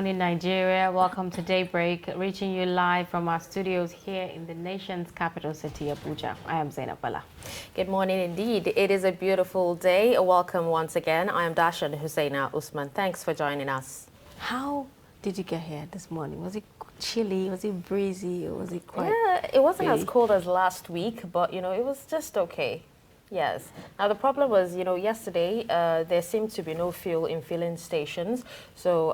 morning, Nigeria. Welcome to Daybreak, reaching you live from our studios here in the nation's capital city, Abuja. I am Zainab Bala. Good morning indeed. It is a beautiful day. Welcome once again. I am Dashan Husseina Usman. Thanks for joining us. How did you get here this morning? Was it chilly? Was it breezy? Or was it quite... Yeah, it wasn't as cold as last week, but, it was just okay. Yes. Now, the problem was, yesterday there seemed to be no fuel in filling stations. So,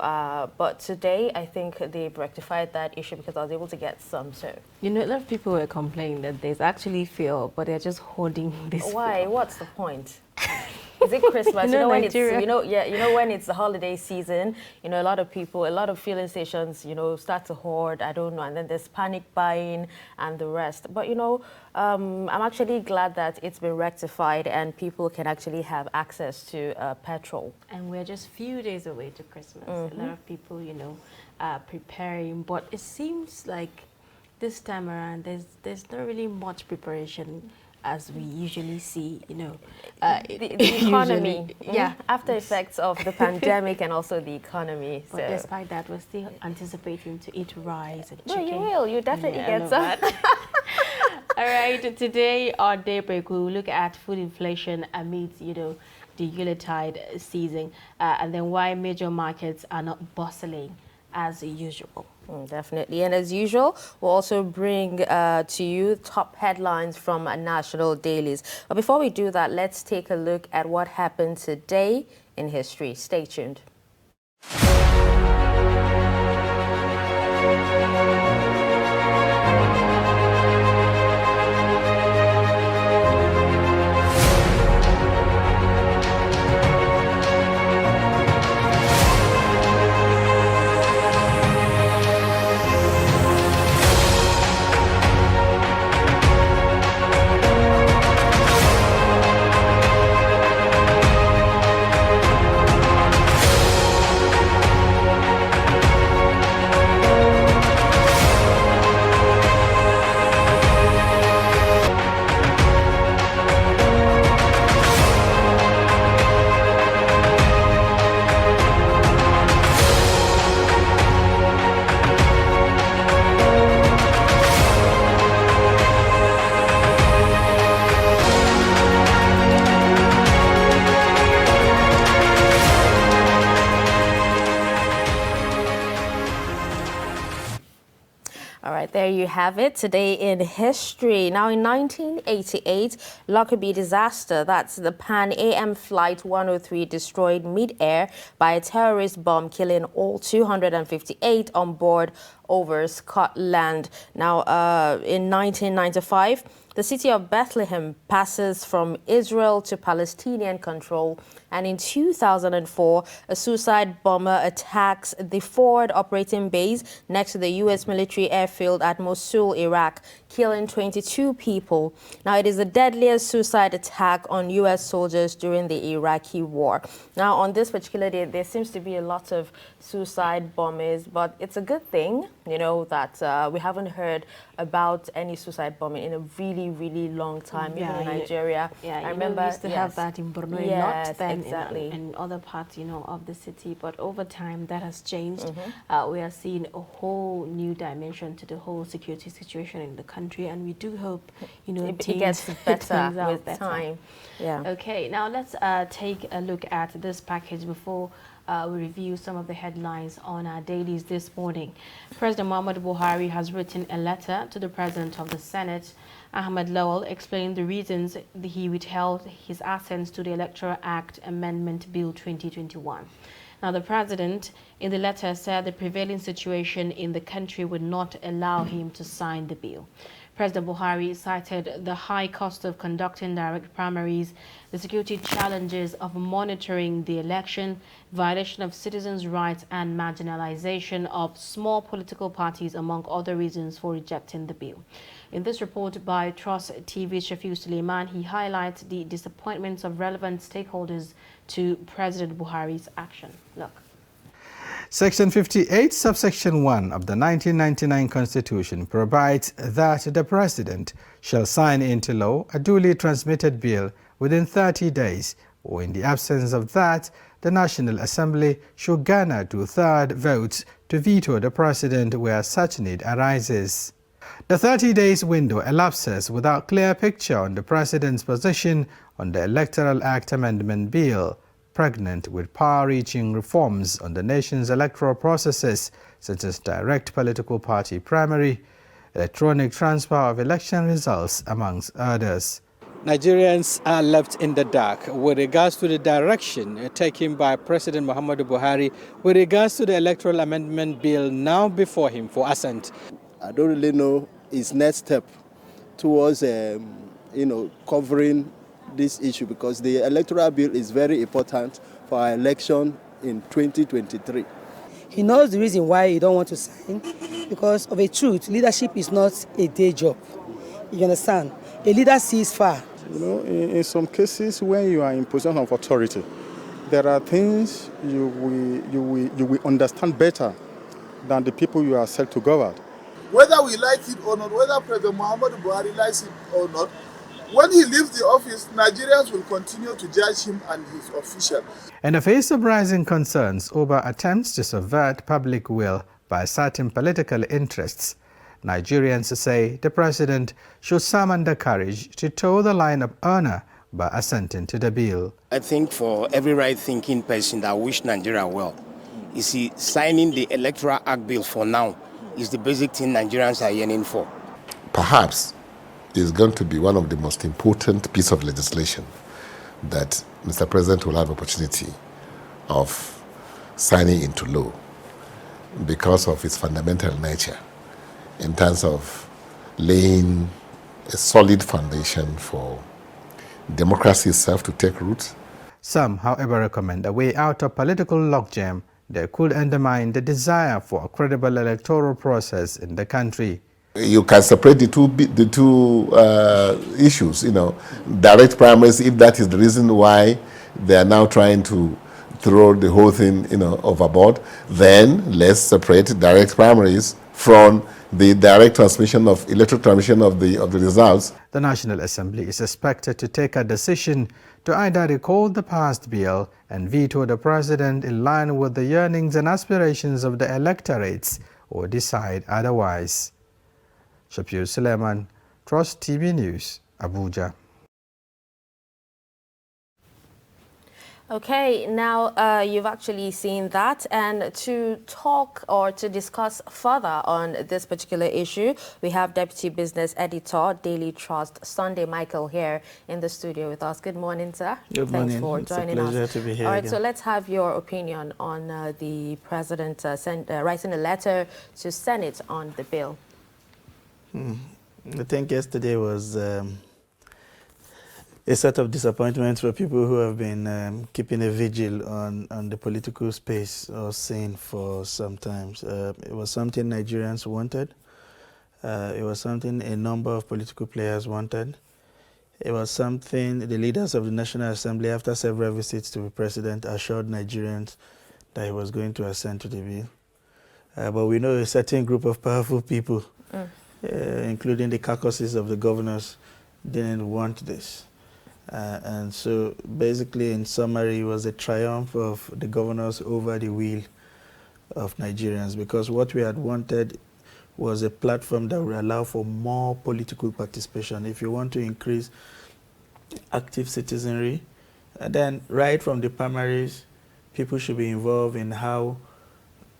but today, I think they've rectified that issue because I was able to get some. So, a lot of people were complaining that there's actually fuel, but they're just holding this Why? fuel. What's the point? Is it Christmas? When Nigeria. it's when it's the holiday season, a lot of people, a lot of filling stations, start to hoard. I don't know, and then there's panic buying and the rest. But I'm actually glad that it's been rectified and people can actually have access to petrol. And we're just a few days away to Christmas. A lot of people, are preparing, but it seems like this time around there's not really much preparation as we usually see, the economy, after effects of the pandemic and also the economy. But despite that, we're still anticipating to eat rice and chicken. No, you will. You definitely get some. All right, today on Daybreak, we will look at food inflation amidst, the Yuletide season, and then why major markets are not bustling as usual. Definitely. And as usual, we'll also bring to you top headlines from national dailies. But before we do that, let's take a look at what happened today in history. Stay tuned. There you have it, today in history. Now, in 1988, Lockerbie disaster, that's the Pan AM Flight 103, destroyed mid-air by a terrorist bomb, killing all 258 on board over Scotland. Now, in 1995, the city of Bethlehem passes from Israel to Palestinian control. And in 2004, a suicide bomber attacks the forward operating base next to the U.S. military airfield at Mosul, Iraq, killing 22 people. Now, it is the deadliest suicide attack on U.S. soldiers during the Iraqi war. Now, on this particular day, there seems to be a lot of suicide bombers, but it's a good thing, that we haven't heard about any suicide bombing in a really, really long time, even in Nigeria. Yeah, I remember we used to have that in Borno, not then exactly. in other parts, of the city. But over time, that has changed. We are seeing a whole new dimension to the whole security situation in the country, and we do hope, it gets better with time. Yeah. Okay, now let's take a look at this package before we review some of the headlines on our dailies this morning. President Muhammadu Buhari has written a letter to the President of the Senate, Ahmed Lawal, explaining the reasons he withheld his assent to the Electoral Act Amendment Bill 2021. Now, the President in the letter said the prevailing situation in the country would not allow him to sign the bill. President Buhari cited the high cost of conducting direct primaries, the security challenges of monitoring the election, violation of citizens' rights, and marginalization of small political parties, among other reasons for rejecting the bill. In this report by TrustTV, Shafiu Suleiman, he highlights the disappointments of relevant stakeholders to President Buhari's action. Look. Section 58, subsection 1 of the 1999 Constitution provides that the President shall sign into law a duly transmitted bill within 30 days, or in the absence of that, the National Assembly should garner 2/3 votes to veto the president where such need arises. The 30 days window elapses without clear picture on the president's position on the Electoral Act Amendment Bill, pregnant with far-reaching reforms on the nation's electoral processes such as direct political party primary, electronic transfer of election results, amongst others. Nigerians are left in the dark with regards to the direction taken by President Muhammadu Buhari with regards to the Electoral Amendment Bill now before him for assent. I don't really know his next step towards, covering this issue, because the electoral bill is very important for our election in 2023. He knows the reason why he don't want to sign, because of a truth, leadership is not a day job. You understand? A leader sees far. You know, in some cases, when you are in position of authority, there are things you will understand better than the people you are set to govern. Whether we like it or not, whether President Muhammadu Buhari likes it or not, when he leaves the office, Nigerians will continue to judge him and his officials. In the face of rising concerns over attempts to subvert public will by certain political interests, Nigerians say the president should summon the courage to toe the line of honor by assenting to the bill. I think for every right-thinking person that wish Nigeria well, you see, signing the Electoral Act bill for now is the basic thing Nigerians are yearning for. Perhaps it's going to be one of the most important pieces of legislation that Mr. President will have opportunity of signing into law because of its fundamental nature in terms of laying a solid foundation for democracy itself to take root. Some, however, recommend a way out of political logjam that could undermine the desire for a credible electoral process in the country. You can separate the two issues, direct primaries, if that is the reason why they are now trying to throw the whole thing, overboard, then let's separate direct primaries from the direct transmission of electoral transmission of the results. The National Assembly is expected to take a decision to either recall the passed bill and veto the president in line with the yearnings and aspirations of the electorates, or decide otherwise. Shapir Suleiman, Trust TV News, Abuja. Okay, now you've actually seen that, and to talk or to discuss further on this particular issue, we have Deputy Business Editor, Daily Trust, Sunday Michael, here in the studio with us. Good morning, sir. Good morning. Thanks for joining us. It's a pleasure to be here. All right, again. so let's have your opinion on the President writing a letter to Senate on the bill. I think yesterday was a sort of disappointment for people who have been keeping a vigil on the political space or scene for some time. It was something Nigerians wanted. It was something a number of political players wanted. It was something the leaders of the National Assembly, after several visits to the president, assured Nigerians that he was going to assent to the bill. But we know a certain group of powerful people, including the caucuses of the governors, didn't want this. And so basically, in summary, it was a triumph of the governors over the will of Nigerians, because what we had wanted was a platform that would allow for more political participation. If you want to increase active citizenry, then right from the primaries, people should be involved in how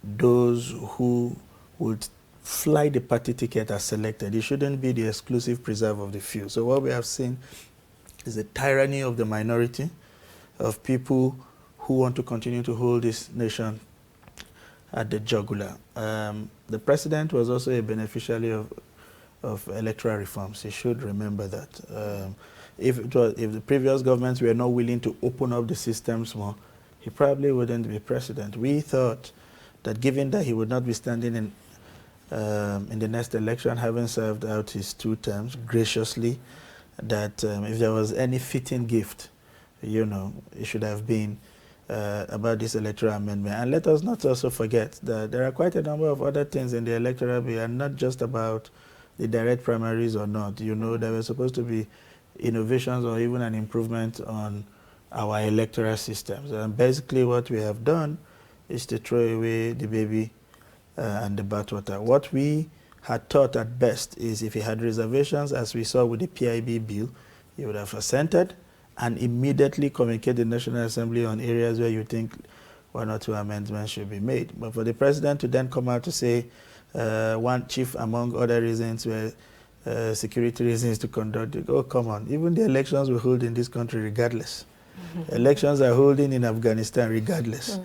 those who would fly the party ticket are selected. It shouldn't be the exclusive preserve of the few. So what we have seen is a tyranny of the minority, of people who want to continue to hold this nation at the jugular. The president was also a beneficiary of electoral reforms. He should remember that. If the previous governments were not willing to open up the systems more, he probably wouldn't be president. We thought that given that he would not be standing in the next election, having served out his 2 terms graciously, that if there was any fitting gift, it should have been about this electoral amendment. And let us not also forget that there are quite a number of other things in the electoral bill, and not just about the direct primaries or not. There were supposed to be innovations or even an improvement on our electoral systems. And basically what we have done is to throw away the baby and the bathwater. What we had thought at best is if he had reservations, as we saw with the PIB bill, he would have assented and immediately communicate the National Assembly on areas where you think one or two amendments should be made. But for the president to then come out to say one chief among other reasons were security reasons to conduct it, oh, come on. Even the elections we hold in this country regardless. Elections are holding in Afghanistan regardless.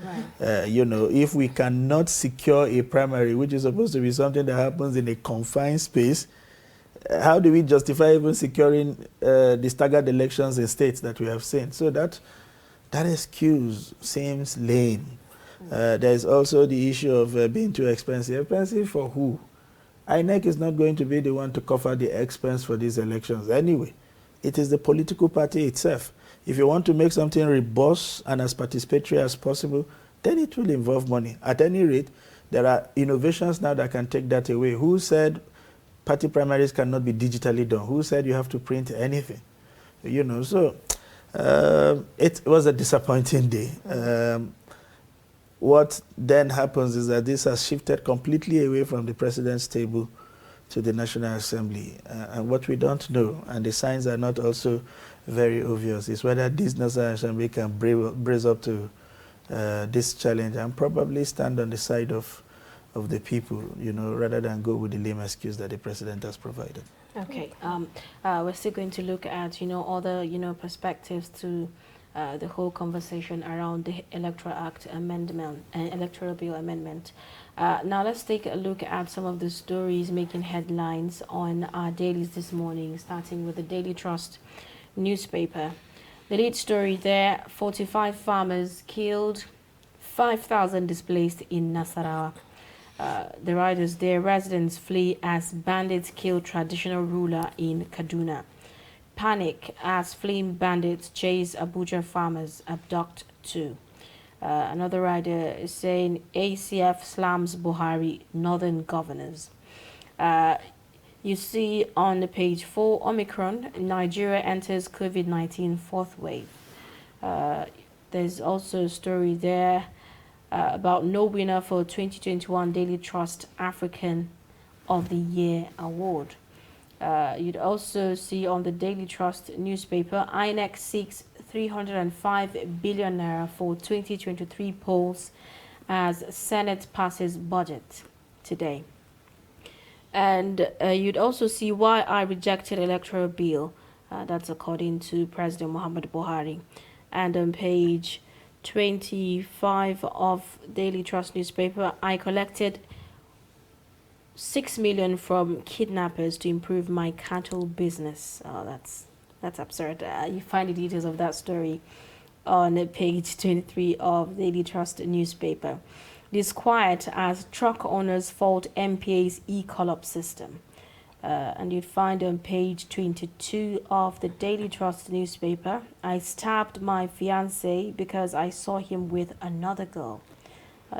You know, if we cannot secure a primary, which is supposed to be something that happens in a confined space, how do we justify even securing the staggered elections in states that we have seen? So that excuse seems lame. There's also the issue of being too expensive. Expensive for who? INEC is not going to be the one to cover the expense for these elections anyway. It is the political party itself. If you want to make something robust and as participatory as possible, then it will involve money. At any rate, there are innovations now that can take that away. Who said party primaries cannot be digitally done? Who said you have to print anything? You know, so it was a disappointing day. What then happens is that this has shifted completely away from the president's table to the National Assembly. And what we don't know, and the signs are not also very obvious, is whether this National Assembly can brace up to this challenge and probably stand on the side of the people, you know, rather than go with the lame excuse that the president has provided. Okay. We're still going to look at, other, perspectives to the whole conversation around the Electoral Act amendment and Electoral Bill amendment. Now let's take a look at some of the stories making headlines on our dailies this morning, starting with the Daily Trust newspaper. The lead story there, 45 farmers killed, 5,000 displaced in Nasarawa. The riders there, residents flee as bandits kill traditional ruler in Kaduna. Panic as fleeing bandits chase Abuja farmers, abduct two. Another rider is saying ACF slams Buhari, northern governors. You see on the page 4, Omicron, Nigeria enters COVID-19 fourth wave. There's also a story there about no winner for 2021 Daily Trust African of the Year Award. You'd also see on the Daily Trust newspaper, INEC seeks 305 billion naira for 2023 polls as Senate passes budget today. And you'd also see why I rejected electoral bill. That's according to President Muhammadu Buhari. And on page 25 of Daily Trust newspaper, I collected 6 million from kidnappers to improve my cattle business. Oh, that's absurd. You find the details of that story on page 23 of Daily Trust newspaper. Disquiet as truck owners fault MPA's e-collop system. And you'd find on page 22 of the Daily Trust newspaper, I stabbed my fiancé because I saw him with another girl.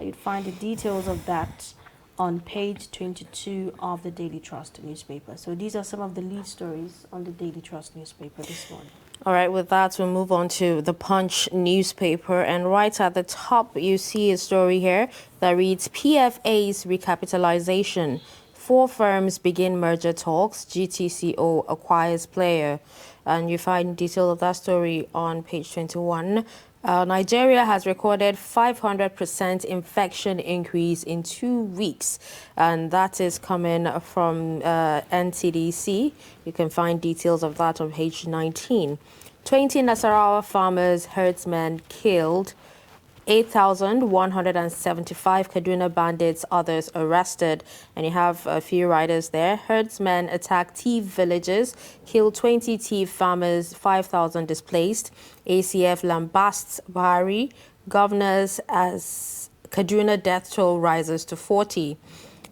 You'd find the details of that on page 22 of the Daily Trust newspaper. So these are some of the lead stories on the Daily Trust newspaper this morning. All right, with that, we'll move on to the Punch newspaper. And right at the top, you see a story here that reads, PFA's recapitalization. 4 firms begin merger talks. GTCO acquires player. And you find detail of that story on page 21. Nigeria has recorded 500% infection increase in 2 weeks, and that is coming from NCDC. You can find details of that on page 19. 20 Nasarawa farmers, herdsmen killed, 8,175 Kaduna bandits, others arrested. And you have a few riders there. Herdsmen attack tea villages, kill 20 tea farmers, 5,000 displaced. ACF lambasts Buhari, governors as Kaduna death toll rises to 40.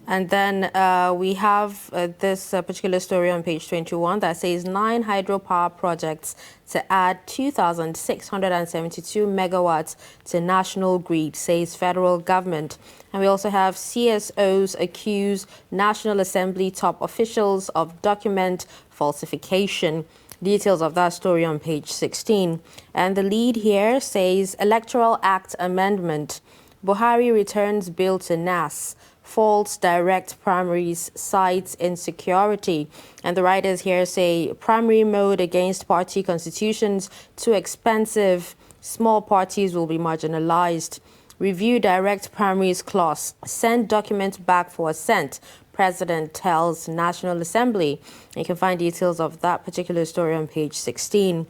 And then we have this particular story on page 21 that says 9 hydropower projects to add 2,672 megawatts to national grid, says federal government. And we also have CSOs accuse National Assembly top officials of document falsification. Details of that story on page 16. And the lead here says Electoral Act Amendment. Buhari returns bill to NAS. Faults direct primaries, cites insecurity. And the writers here say primary mode against party constitutions too expensive. Small parties will be marginalized. Review direct primaries clause. Send document back for assent. President tells National Assembly. You can find details of that particular story on page 16.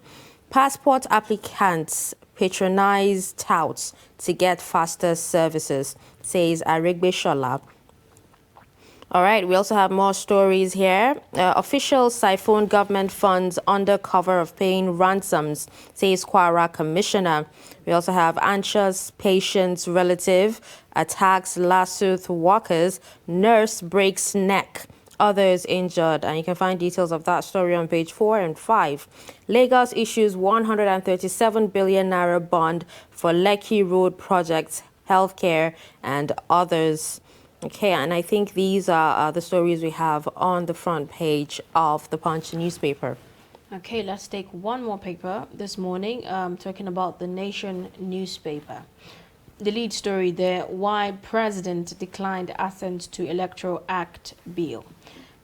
Passport applicants patronize touts to get faster services, says Arigbe Shola. All right, we also have more stories here. Officials siphon government funds under cover of paying ransoms, says Kwara Commissioner. We also have anxious patient's relative attacks Lassuth workers, nurse breaks neck, others injured. And you can find details of that story on page 4 and 5. Lagos issues 137 billion naira bond for Lekki Road projects, healthcare, and others. Okay, and I think these are the stories we have on the front page of the Punch newspaper. Okay, let's take one more paper this morning, talking about the Nation newspaper. The lead story there, why President declined assent to Electoral Act bill.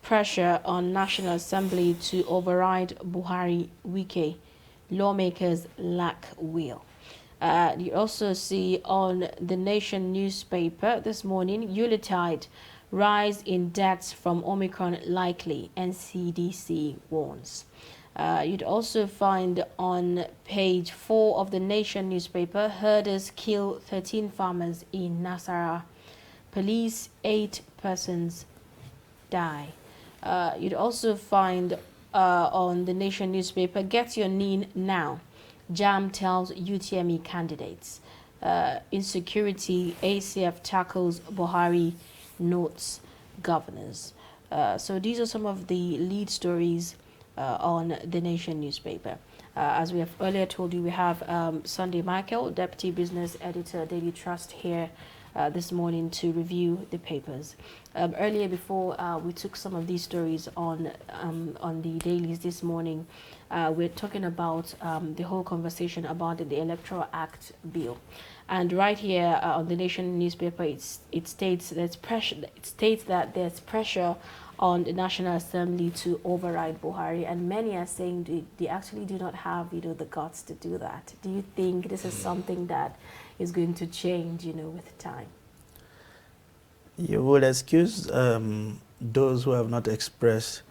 Pressure on National Assembly to override Buhari Wike. Lawmakers lack will. You also see on the Nation newspaper this morning, Yuletide, rise in deaths from Omicron likely, NCDC warns. You'd also find on page 4 of the Nation newspaper, herders kill 13 farmers in Nasarawa. Police, 8 persons die. You'd also find on the Nation newspaper, get your NIN now. JAM tells UTME candidates. Insecurity, ACF tackles Buhari, notes governors. So these are some of the lead stories on the Nation newspaper. As we have earlier told you, we have Sunday Michael, Deputy Business Editor, Daily Trust, here this morning to review the papers. Earlier, before we took some of these stories on the dailies this morning, we're talking about the whole conversation about the Electoral Act bill. And right here on the Nation newspaper, it states there's pressure. It states that there's pressure on the National Assembly to override Buhari, and many are saying they actually do not have, the guts to do that. Do you think this is something that is going to change, with time? You would excuse those who have not expressed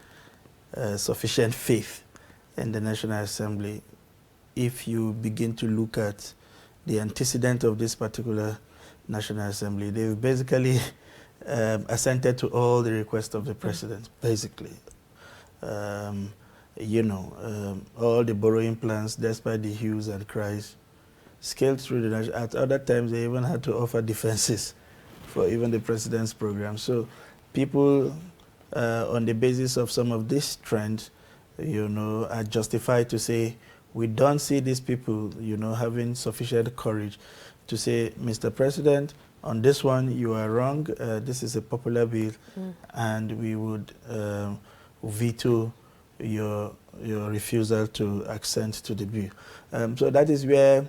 sufficient faith in the National Assembly if you begin to look at the antecedent of this particular National Assembly. They've basically assented to all the requests of the president, basically. All the borrowing plans, despite the hues and cries, scaled through the nation. At other times, they even had to offer defenses for even the president's program. So people, on the basis of some of these trends, are justified to say, we don't see these people, having sufficient courage to say, Mr. President, on this one, you are wrong. This is a popular bill, and we would veto your refusal to assent to the bill. So that is where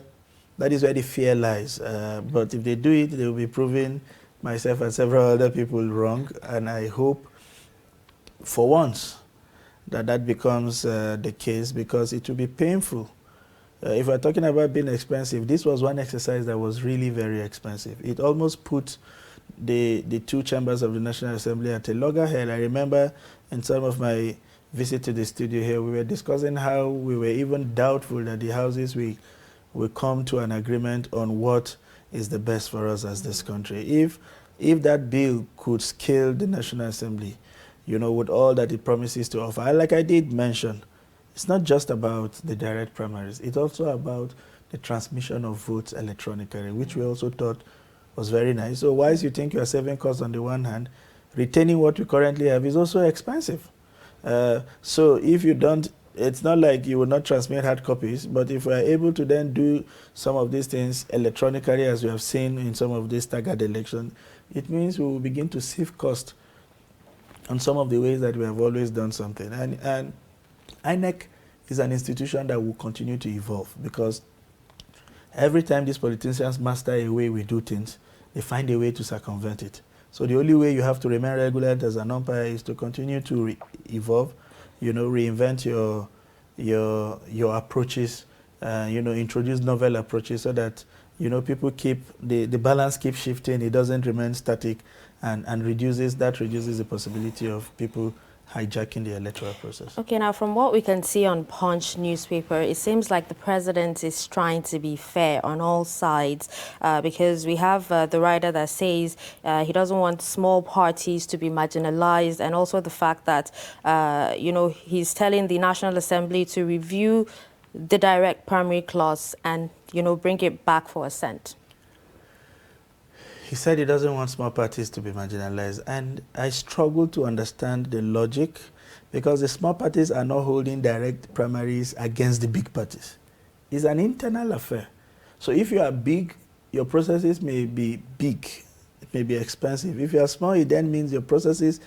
the fear lies. But if they do it, they will be proving myself and several other people wrong. And I hope, for once, that becomes the case, because it will be painful. If we're talking about being expensive, this was one exercise that was really very expensive. It almost put the two chambers of the National Assembly at a loggerhead. I remember in some of my visit to the studio here, we were discussing how we were even doubtful that the houses will come to an agreement on what is the best for us as this country. If that bill could scale the National Assembly, with all that it promises to offer, like I did mention, it's not just about the direct primaries. It's also about the transmission of votes electronically, which we also thought was very nice. So whilst you think you're saving costs on the one hand, retaining what we currently have is also expensive. So if you don't, it's not like you will not transmit hard copies, but if we are able to then do some of these things electronically, as we have seen in some of these staggered elections, it means we will begin to save cost on some of the ways that we have always done something. And INEC is an institution that will continue to evolve, because every time these politicians master a way we do things, they find a way to circumvent it. So the only way you have to remain relevant as an umpire is to continue to evolve, reinvent your approaches, introduce novel approaches so that, people keep, the balance keeps shifting, it doesn't remain static, and reduces the possibility of people hijacking the electoral process. Okay, now from what we can see on Punch newspaper, it seems like the president is trying to be fair on all sides, because we have the writer that says he doesn't want small parties to be marginalized, and also the fact that, he's telling the National Assembly to review the direct primary clause and, bring it back for assent. He said he doesn't want small parties to be marginalized, and I struggle to understand the logic, because the small parties are not holding direct primaries against the big parties. It's an internal affair. So if you are big, your processes may be big, it may be expensive. If you are small, it then means your processes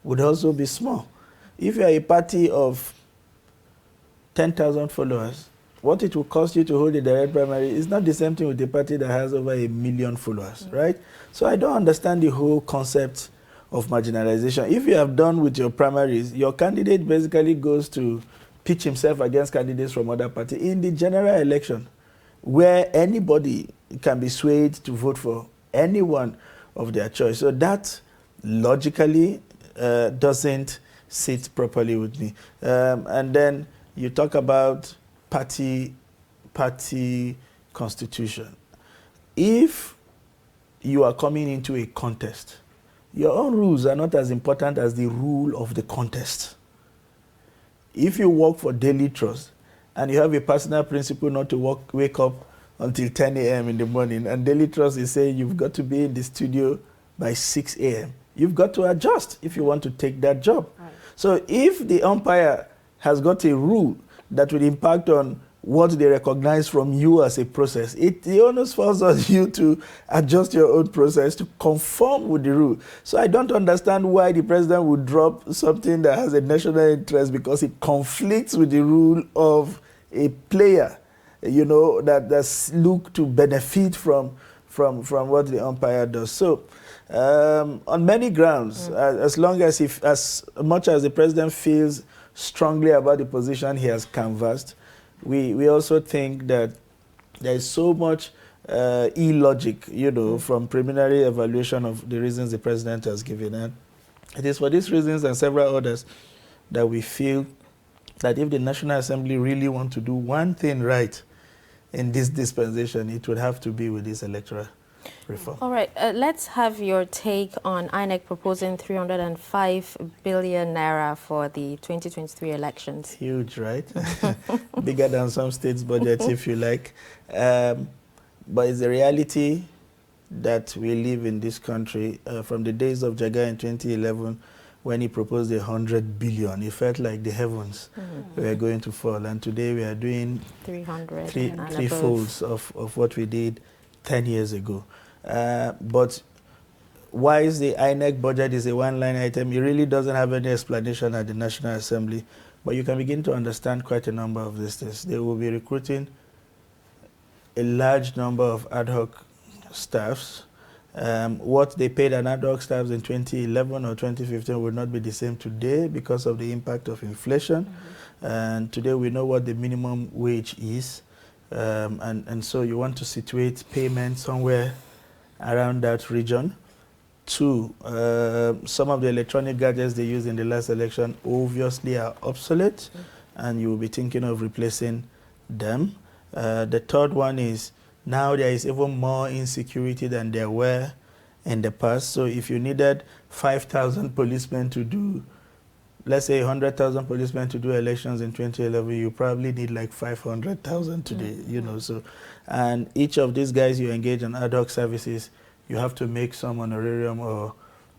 would also be small. If you are a party of 10,000 followers, what it will cost you to hold a direct primary is not the same thing with a party that has over 1 million followers, right? So I don't understand the whole concept of marginalization. If you have done with your primaries, your candidate basically goes to pitch himself against candidates from other parties in the general election, where anybody can be swayed to vote for anyone of their choice. So that logically doesn't sit properly with me. And then you talk about party constitution. If you are coming into a contest, your own rules are not as important as the rule of the contest. If you work for Daily Trust and you have a personal principle not to wake up until 10 a.m. in the morning, and Daily Trust is saying you've got to be in the studio by 6 a.m., you've got to adjust if you want to take that job. Right. So if the umpire has got a rule that will impact on what they recognize from you as a process, the onus falls on you to adjust your own process to conform with the rule. So I don't understand why the president would drop something that has a national interest because it conflicts with the rule of a player, that's looked to benefit from what the umpire does. So on many grounds, as much as the president feels strongly about the position he has canvassed, we also think that there is so much illogic, from preliminary evaluation of the reasons the president has given. And it is for these reasons and several others that we feel that if the National Assembly really want to do one thing right in this dispensation, it would have to be with this electoral reform. All right, let's have your take on INEC proposing 305 billion naira for the 2023 elections. Huge, right? Bigger than some states' budgets, if you like. But it's the reality that we live in this country. From the days of Jaga in 2011, when he proposed 100 billion, it felt like the heavens were going to fall. And today we are doing 300 three folds of what we did 10 years ago. But why is the INEC budget is a one-line item? It really doesn't have any explanation at the National Assembly. But you can begin to understand quite a number of these things. They will be recruiting a large number of ad hoc staffs. What they paid an ad hoc staffs in 2011 or 2015 will not be the same today because of the impact of inflation. And today we know what the minimum wage is. And so you want to situate payment somewhere around that region. Two, some of the electronic gadgets they used in the last election obviously are obsolete, and you will be thinking of replacing them. The third one is now there is even more insecurity than there were in the past. So if you needed 5,000 policemen to do, let's say 100,000 policemen to do elections in 2011, you probably need like 500,000 today, so. And each of these guys you engage in ad hoc services, you have to make some honorarium or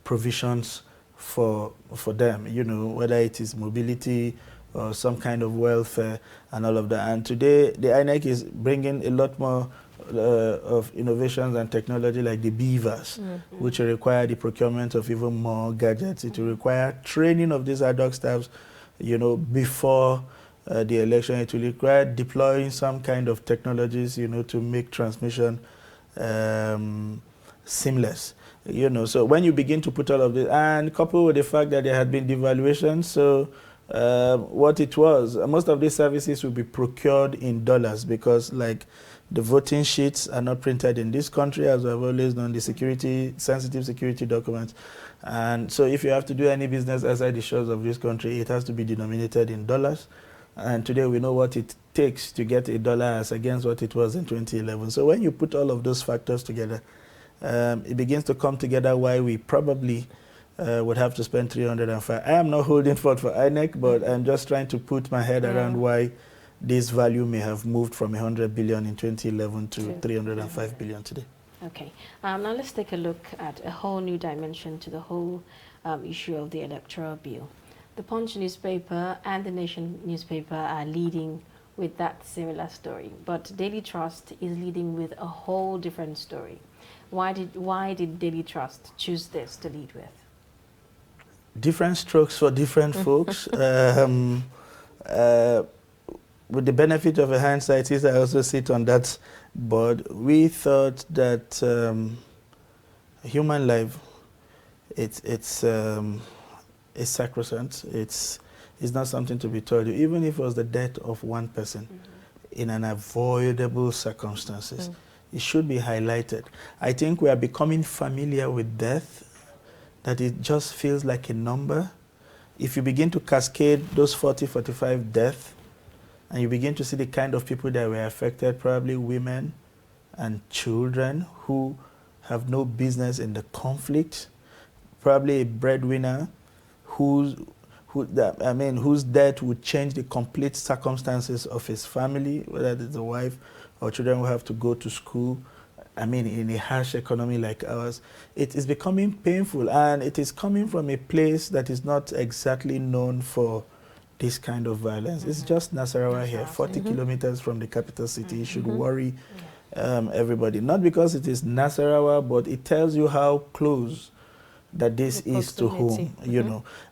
provisions for them, whether it is mobility or some kind of welfare and all of that. And today, the INEC is bringing a lot more of innovations and technology like the beavers, which will require the procurement of even more gadgets. It will require training of these ad hoc staffs, before the election. It will require deploying some kind of technologies, to make transmission seamless. So when you begin to put all of this, and coupled with the fact that there had been devaluation, so what it was, most of these services will be procured in dollars because, like, the voting sheets are not printed in this country, as I've always known, the sensitive security documents. And so if you have to do any business outside the shores of this country, it has to be denominated in dollars. And today we know what it takes to get a dollar as against what it was in 2011. So when you put all of those factors together, it begins to come together why we probably would have to spend 305. I am not holding forth for INEC, but I'm just trying to put my head around why this value may have moved from 100 billion in 2011 to 305 billion today. Okay. Now let's take a look at a whole new dimension to the whole issue of the electoral bill. The Punch newspaper and the Nation newspaper are leading with that similar story, but Daily Trust is leading with a whole different story. Why did Daily Trust choose this to lead with? Different strokes for different folks. With the benefit of a hindsight, I also sit on that board. We thought that human life, it's sacrosanct. It's not something to be told. Even if it was the death of one person in unavoidable circumstances, it should be highlighted. I think we are becoming familiar with death, that it just feels like a number. If you begin to cascade those 40, 45 deaths, and you begin to see the kind of people that were affected, probably women and children who have no business in the conflict, probably a breadwinner whose death would change the complete circumstances of his family, whether it's a wife or children who have to go to school. In a harsh economy like ours, it is becoming painful, and it is coming from a place that is not exactly known for this kind of violence. It's just Nasarawa here, 40 kilometers from the capital city. It should worry everybody. Not because it is Nasarawa, but it tells you how close that this is to home,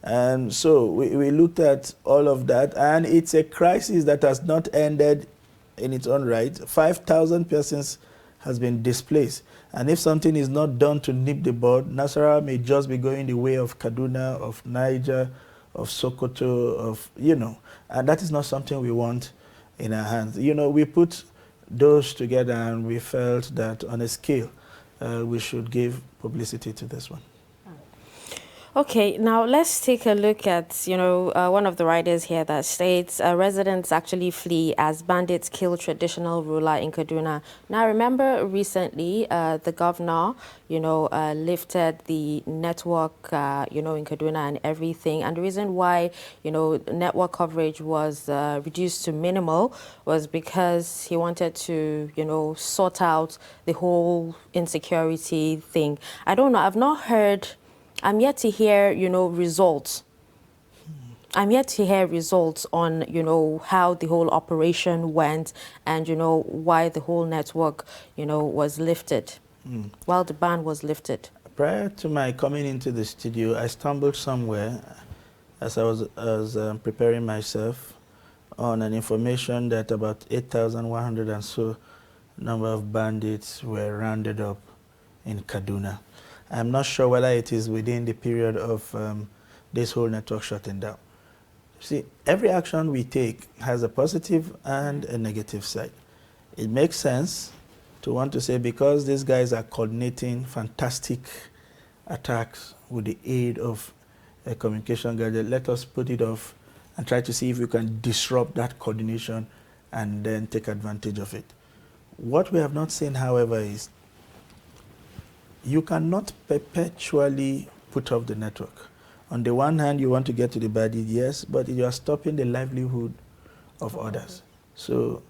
And so we looked at all of that, and it's a crisis that has not ended in its own right. 5,000 persons has been displaced. And if something is not done to nip the bud, Nasarawa may just be going the way of Kaduna, of Niger, of Sokoto, and that is not something we want in our hands. We put those together and we felt that on a scale, we should give publicity to this one. Okay, now let's take a look at, one of the writers here that states residents actually flee as bandits kill traditional ruler in Kaduna. Now, remember recently the governor, lifted the network, in Kaduna and everything. And the reason why, network coverage was reduced to minimal was because he wanted to, sort out the whole insecurity thing. I don't know, I'm yet to hear, results. I'm yet to hear results on, how the whole operation went and, why the whole network, was lifted, while the ban was lifted. Prior to my coming into the studio, I stumbled somewhere as I was preparing myself on an information that about 8,100 and so number of bandits were rounded up in Kaduna. I'm not sure whether it is within the period of this whole network shutting down. See, every action we take has a positive and a negative side. It makes sense to want to say, because these guys are coordinating fantastic attacks with the aid of a communication gadget, let us put it off and try to see if we can disrupt that coordination and then take advantage of it. What we have not seen, however, is you cannot perpetually put off the network. On the one hand, you want to get to the body, yes, but you are stopping the livelihood of others. So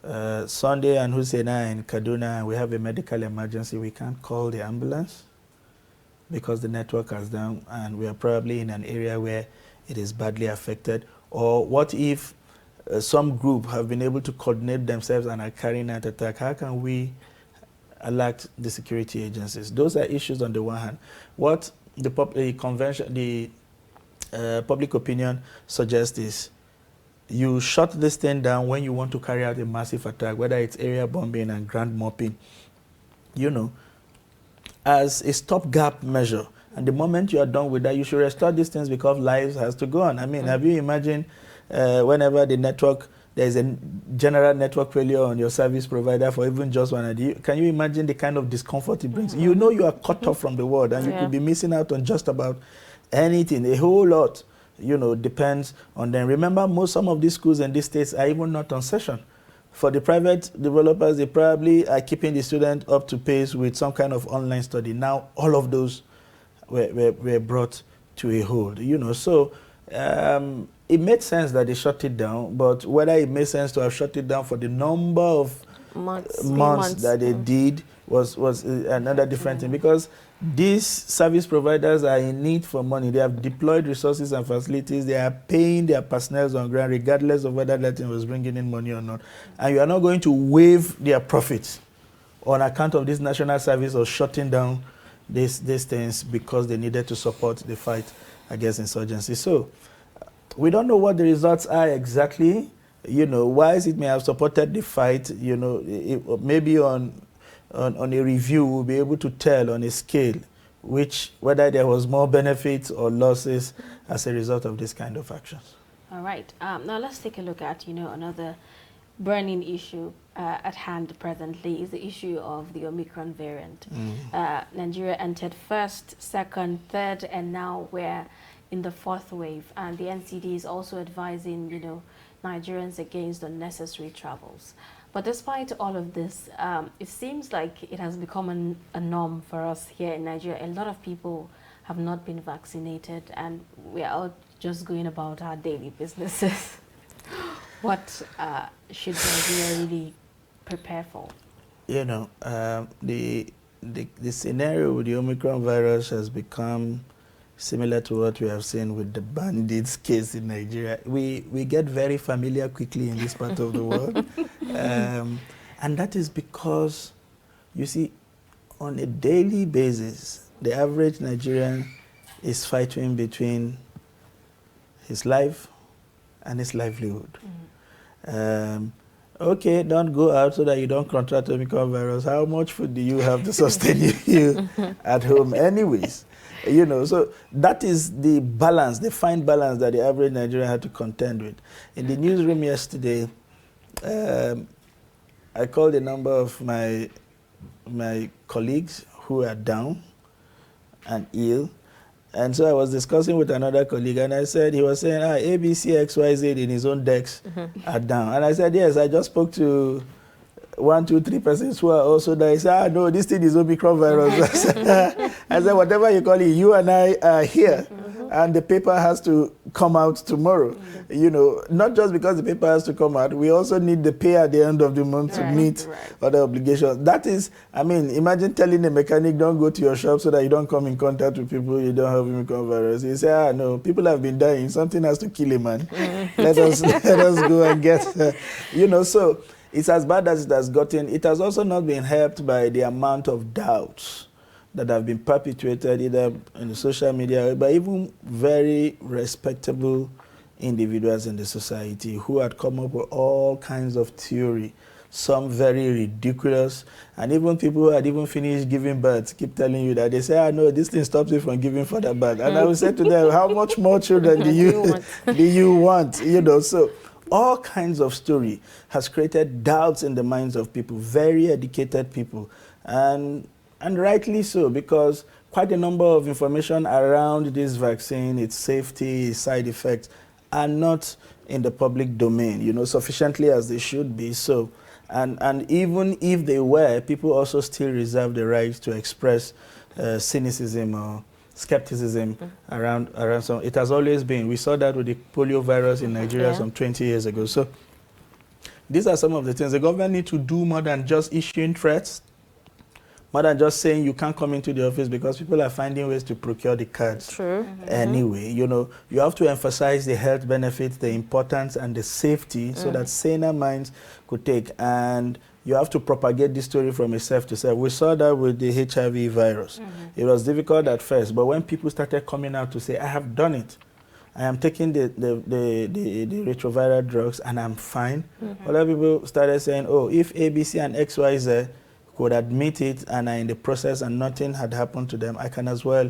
Sunday and Husseina in Kaduna, we have a medical emergency. We can't call the ambulance because the network is down and we are probably in an area where it is badly affected. Or what if some group have been able to coordinate themselves and are carrying out attack? How can we alert the security agencies? Those are issues on the one hand. What the public opinion suggests is, You shut this thing down when you want to carry out a massive attack, whether it's area bombing and ground mopping, you know, as a stopgap measure. And the moment you are done with that, you should restore these things because lives has to go on. I mean, have you imagined whenever there's a general network failure on your service provider for even just 1 hour, can you imagine the kind of discomfort it brings? You know you are cut off from the world and you could be missing out on just about anything. A whole lot, you know, depends on them. Remember, some of these schools and these states are even not on session. For the private developers, they probably are keeping the student up to pace with some kind of online study. Now, all of those were brought to a hold, you know. So it made sense that they shut it down, but whether it made sense to have shut it down for the number of months that they did was another different thing, because these service providers are in need for money. They have deployed resources and facilities. They are paying their personnel on ground, regardless of whether that thing was bringing in money or not. And you are not going to waive their profits on account of this national service or shutting down these things because they needed to support the fight against insurgency. So we don't know what the results are exactly. You know, whilst it may have supported the fight, you know, maybe on a review we'll be able to tell on a scale whether there was more benefits or losses as a result of this kind of actions. All right. Now let's take a look at, you know, another burning issue at hand presently is the issue of the Omicron variant. Nigeria entered first, second, third, and now we're in the fourth wave. And the NCD is also advising, you know, Nigerians against unnecessary travels. But despite all of this, it seems like it has become a norm for us here in Nigeria. A lot of people have not been vaccinated and we are all just going about our daily businesses. What should Nigeria really prepare for? You know, the scenario with the Omicron virus has become similar to what we have seen with the bandits case in Nigeria. We get very familiar quickly in this part of the world. And that is because, you see, on a daily basis, the average Nigerian is fighting between his life and his livelihood. Okay, don't go out so that you don't contract Omicron virus. How much food do you have to sustain you at home anyways? You know, so that is the balance, the fine balance that the average Nigerian had to contend with. In the newsroom yesterday, I called a number of my colleagues who are down and ill. And so I was discussing with another colleague, and I said, he was saying, ABC, XYZ in his own decks are down. And I said, yes, I just spoke to 1, 2, 3 persons who are also there. He said, no, this thing is Omicron virus. I said, whatever you call it, you and I are here. And the paper has to come out tomorrow. You know, not just because the paper has to come out, we also need the pay at the end of the month to meet other obligations. That is, I mean, imagine telling a mechanic, don't go to your shop so that you don't come in contact with people you don't have Omicron virus. You say, no, people have been dying. Something has to kill a man. let us go and get, you know, so it's as bad as it has gotten. It has also not been helped by the amount of doubts that have been perpetuated either in the social media, but even very respectable individuals in the society who had come up with all kinds of theory, some very ridiculous, and even people who had even finished giving birth keep telling you that they say, no, this thing stops you from giving further birth. And I will say to them, how much more children do you want? You know, so all kinds of story has created doubts in the minds of people, very educated people, and rightly so, because quite a number of information around this vaccine, its safety, its side effects, are not in the public domain, you know, sufficiently as they should be. So, and even if they were, people also still reserve the right to express cynicism or skepticism around some. It has always been. We saw that with the polio virus in Nigeria some 20 years ago. So these are some of the things. The government need to do more than just issuing threats, more than just saying you can't come into the office, because people are finding ways to procure the cards anyway. You know, you have to emphasize the health benefits, the importance and the safety so that saner minds could take. And you have to propagate this story from self to self. We saw that with the HIV virus. It was difficult at first, but when people started coming out to say, I have done it, I am taking the retroviral drugs and I'm fine. Other people started saying, oh, if ABC and XYZ could admit it and are in the process and nothing had happened to them, I can as well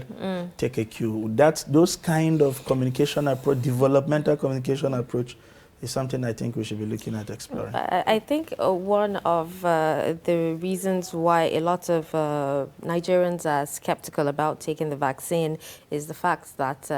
take a cue. Those kind of communication approach, developmental communication approach, is something I think we should be looking at exploring. I think one of the reasons why a lot of Nigerians are skeptical about taking the vaccine is the fact that,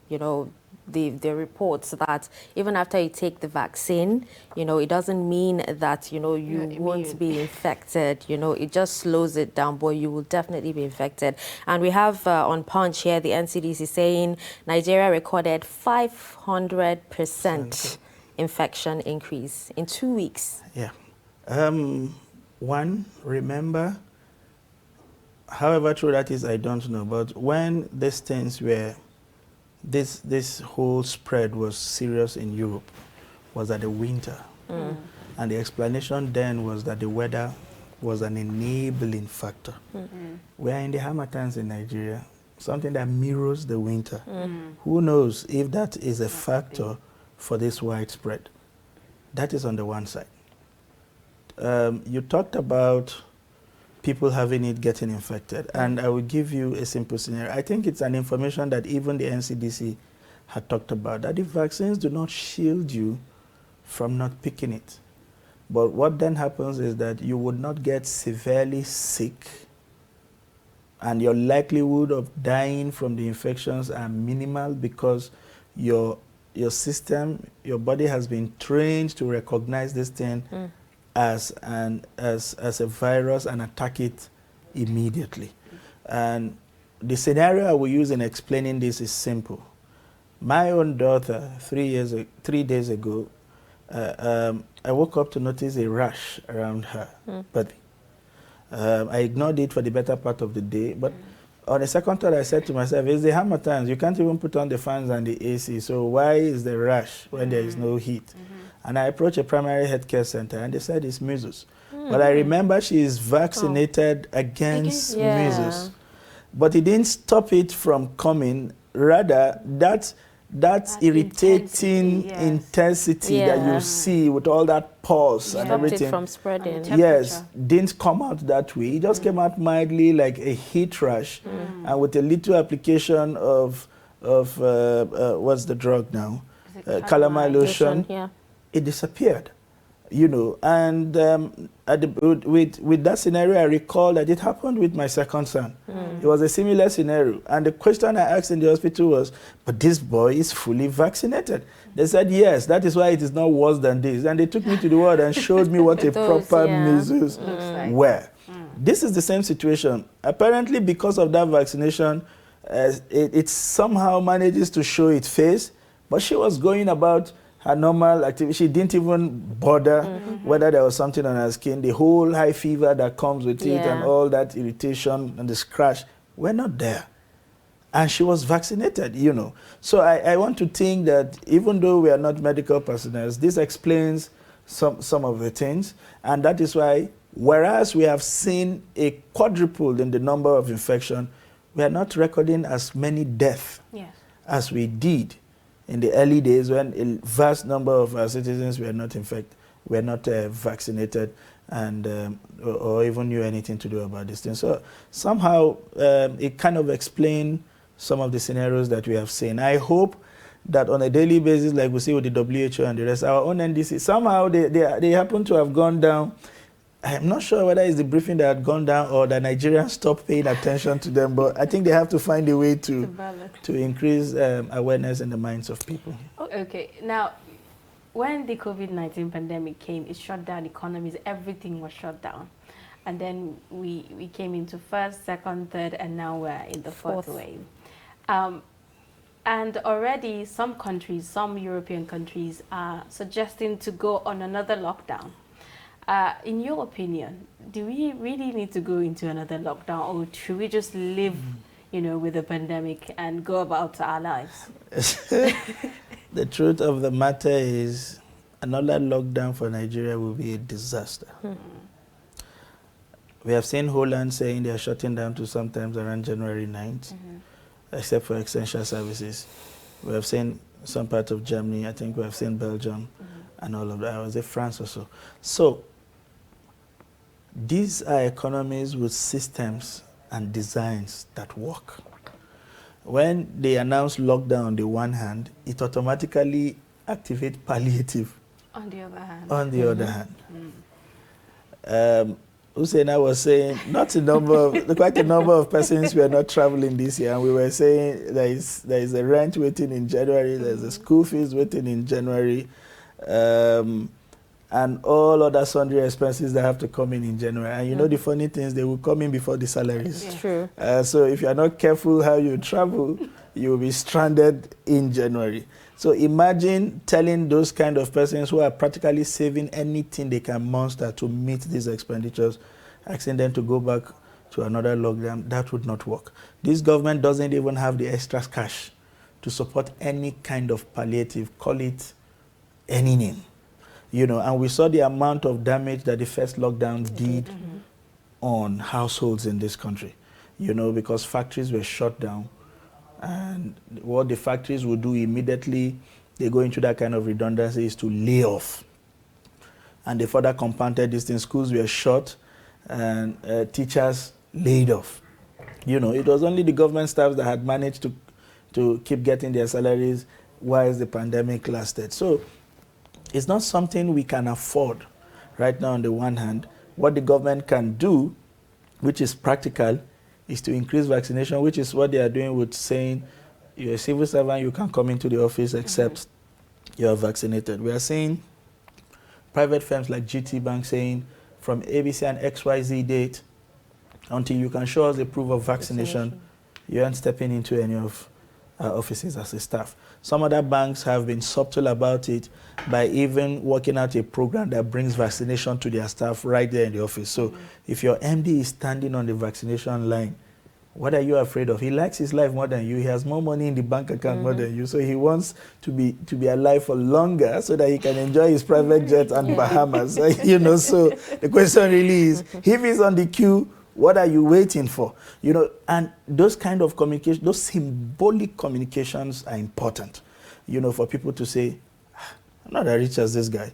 you know, the reports that even after you take the vaccine, you know, it doesn't mean that, you know, you won't be infected. You know, it just slows it down, but you will definitely be infected. And we have on Punch here, the NCDC saying Nigeria recorded 500% infection increase in 2 weeks. Yeah. One, remember, however true that is, I don't know, but when these things were, this whole spread was serious in Europe, was at the winter. And the explanation then was that the weather was an enabling factor. We are in the harmattan in Nigeria, something that mirrors the winter. Who knows if that is a factor for this widespread? That is on the one side. You talked about people having it, getting infected, and I will give you a simple scenario. I think it's an information that even the NCDC had talked about, that the vaccines do not shield you from not picking it. But what then happens is that you would not get severely sick, and your likelihood of dying from the infections are minimal because your system, your body has been trained to recognize this thing as a virus and attack it immediately. And the scenario I will use in explaining this is simple. My own daughter, 3 days ago, I woke up to notice a rash around her body. I ignored it for the better part of the day, but on the second thought, I said to myself, it's the harmattan. You can't even put on the fans and the AC, so why is the rash when there is no heat? And I approached a primary healthcare center, and they said it's measles. But I remember she is vaccinated against measles. But it didn't stop it from coming. Rather, that irritating intensity that you see with all that pulse and everything, it from spreading. Didn't come out that way. It just came out mildly like a heat rash, and with a little application of what's the drug now? Calamine lotion. It disappeared, you know. And with that scenario, I recall that it happened with my second son. It was a similar scenario. And the question I asked in the hospital was, but this boy is fully vaccinated. They said, yes, that is why it is not worse than this. And they took me to the ward and showed me what a proper measles were. This is the same situation. Apparently, because of that vaccination, it somehow manages to show its face, but she was going about her normal activity. She didn't even bother whether there was something on her skin. The whole high fever that comes with it and all that irritation and the scratch were not there. And she was vaccinated, you know. So I want to think that even though we are not medical personnel, this explains some of the things. And that is why, whereas we have seen a quadruple in the number of infection, we are not recording as many deaths as we did in the early days when a vast number of our citizens were not vaccinated and or even knew anything to do about this thing. So somehow it kind of explained some of the scenarios that we have seen. I hope that on a daily basis, like we see with the WHO and the rest, our own NDC, somehow they happen to have gone down. I'm not sure whether it's the briefing that had gone down or the Nigerians stopped paying attention to them, but I think they have to find a way to increase awareness in the minds of people. Okay, now, when the COVID-19 pandemic came, it shut down economies, everything was shut down. And then we came into first, second, third, and now we're in the fourth wave. And already some countries, some European countries are suggesting to go on another lockdown. In your opinion, do we really need to go into another lockdown, or should we just live, you know, with the pandemic and go about our lives? The truth of the matter is, another lockdown for Nigeria will be a disaster. We have seen Holland saying they are shutting down to sometimes around January 9th, except for essential services. We have seen some part of Germany. I think we have seen Belgium and all of that. I was in France also. So these are economies with systems and designs that work. When they announce lockdown on the one hand, it automatically activates palliative On the other hand. on the other hand. Usaina was saying quite a number of persons were not traveling this year, and we were saying there is a rent waiting in January, there's a school fees waiting in January, and all other sundry expenses that have to come in January. And you know the funny things, they will come in before the salaries. It's true. So if you are not careful how you travel, you will be stranded in January. So imagine telling those kind of persons who are practically saving anything they can muster to meet these expenditures, asking them to go back to another lockdown. That would not work. This government doesn't even have the extra cash to support any kind of palliative, call it any name. You know, and we saw the amount of damage that the first lockdown did on households in this country, you know, because factories were shut down. And what the factories will do immediately, they go into that kind of redundancy, is to lay off. And they further compounded this thing. Schools were shut and teachers laid off. You know, it was only the government staff that had managed to keep getting their salaries whilst the pandemic lasted. So it's not something we can afford right now on the one hand. What the government can do, which is practical, is to increase vaccination, which is what they are doing with saying, you're a civil servant, you can come into the office except you are vaccinated. We are seeing private firms like GT Bank saying, from ABC and XYZ date, until you can show us the proof of vaccination, you aren't stepping into any of our offices as a staff. Some other banks have been subtle about it by even working out a program that brings vaccination to their staff right there in the office. So if your MD is standing on the vaccination line, what are you afraid of? He likes his life more than you. He has more money in the bank account more than you. So he wants to be alive for longer so that he can enjoy his private jet and Bahamas. You know, so the question really is, if he's on the queue, what are you waiting for? You know, and those kind of communication, those symbolic communications are important, you know, for people to say, I'm not as rich as this guy.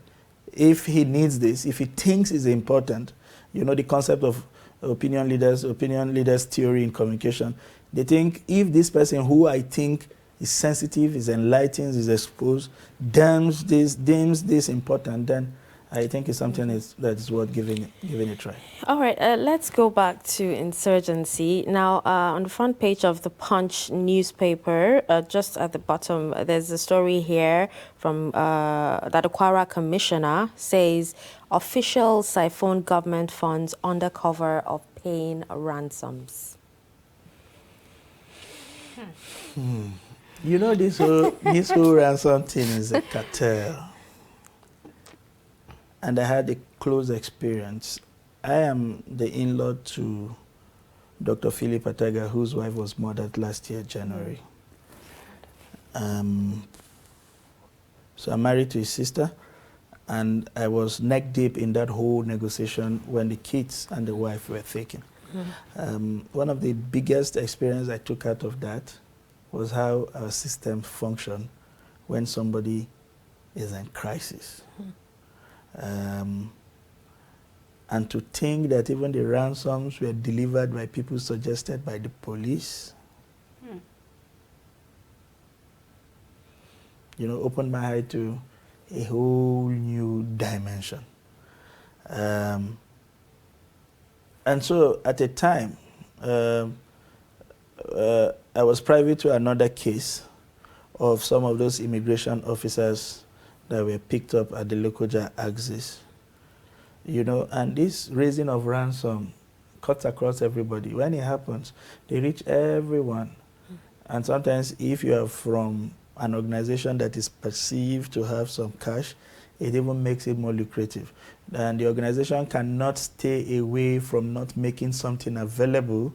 If he needs this, if he thinks it's important, you know, the concept of opinion leaders theory in communication, they think if this person who I think is sensitive, is enlightened, is exposed, deems this important, then I think it's something that is worth giving a try. All right, let's go back to insurgency. Now, on the front page of the Punch newspaper, just at the bottom, there's a story here from that the Kwara commissioner says officials siphon government funds under cover of paying ransoms. You know, this whole ransom thing is a cartel. And I had a close experience. I am the in-law to Dr. Philip Ataga, whose wife was murdered last year, January. So I'm married to his sister, and I was neck deep in that whole negotiation when the kids and the wife were taken. One of the biggest experience I took out of that was how our system function when somebody is in crisis. And to think that even the ransoms were delivered by people suggested by the police, you know, opened my eye to a whole new dimension. And so at a time, I was privy to another case of some of those immigration officers that were picked up at the Lokoja axis. You know, and this raising of ransom cuts across everybody. When it happens, they reach everyone. And sometimes if you are from an organization that is perceived to have some cash, it even makes it more lucrative. And the organization cannot stay away from not making something available,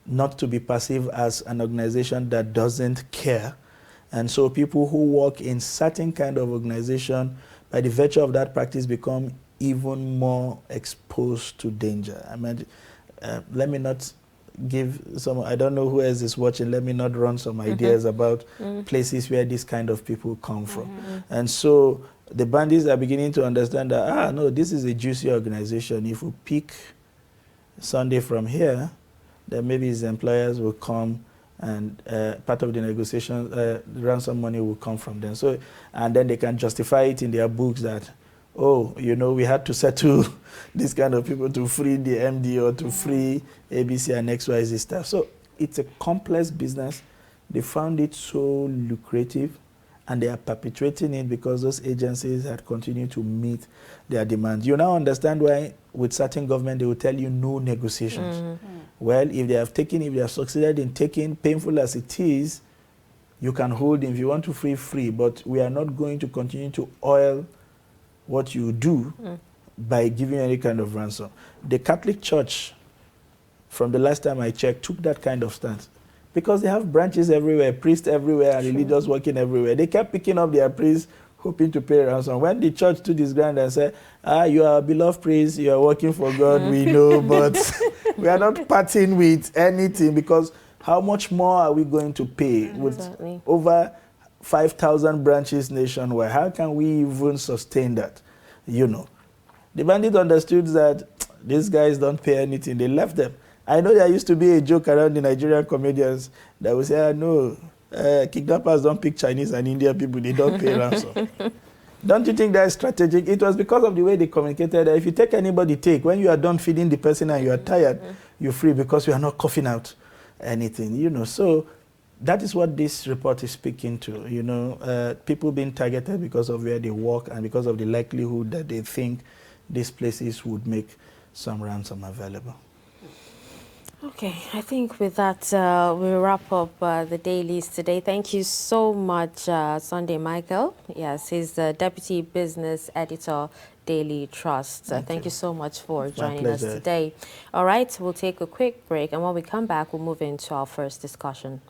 not to be perceived as an organization that doesn't care. And so people who work in certain kind of organization, by the virtue of that practice, become even more exposed to danger. I mean, let me not give some, I don't know who else is watching, let me not run some ideas about places where this kind of people come from. And so the bandits are beginning to understand that, no, this is a juicy organization. If we pick Sunday from here, then maybe his employers will come and part of the negotiation, ransom money will come from them. So, and then they can justify it in their books that, oh, you know, we had to settle this kind of people to free the MD or to free ABC and XYZ stuff. So it's a complex business. They found it so lucrative, and they are perpetuating it because those agencies had continued to meet their demands. You now understand why with certain government they will tell you no negotiations. Well, if they have succeeded in taking, painful as it is, you can hold him. If you want to free, but we are not going to continue to oil what you do by giving any kind of ransom. The Catholic Church, from the last time I checked, took that kind of stance because they have branches everywhere, priests everywhere, and religious working everywhere. They kept picking up their priests, hoping to pay ransom. When the church stood his ground and said, you are a beloved priest, you are working for God, we know, but we are not parting with anything, because how much more are we going to pay with over 5,000 branches nationwide? How can we even sustain that? You know, the bandits understood that these guys don't pay anything. They left them. I know there used to be a joke around the Nigerian comedians that would say, no, kidnappers don't pick Chinese and Indian people. They don't pay ransom. Don't you think that is strategic? It was because of the way they communicated that if you take anybody, when you are done feeding the person and you are tired, you're free because you are not coughing out anything, you know. So that is what this report is speaking to, you know, people being targeted because of where they work and because of the likelihood that they think these places would make some ransom available. Okay, I think with that, we'll wrap up the dailies today. Thank you so much, Sunday Michael. Yes, he's the Deputy Business Editor, Daily Trust. Thank you so much for joining us today. All right, we'll take a quick break, and when we come back, we'll move into our first discussion.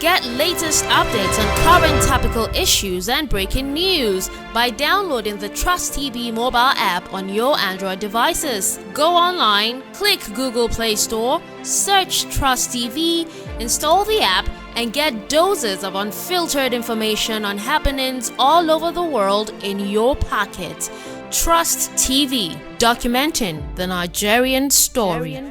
Get latest updates on current topical issues and breaking news by downloading the TrustTV mobile app on your Android devices. Go online, click Google Play Store, search TrustTV, install the app, and get doses of unfiltered information on happenings all over the world in your pocket. TrustTV, documenting the Nigerian story.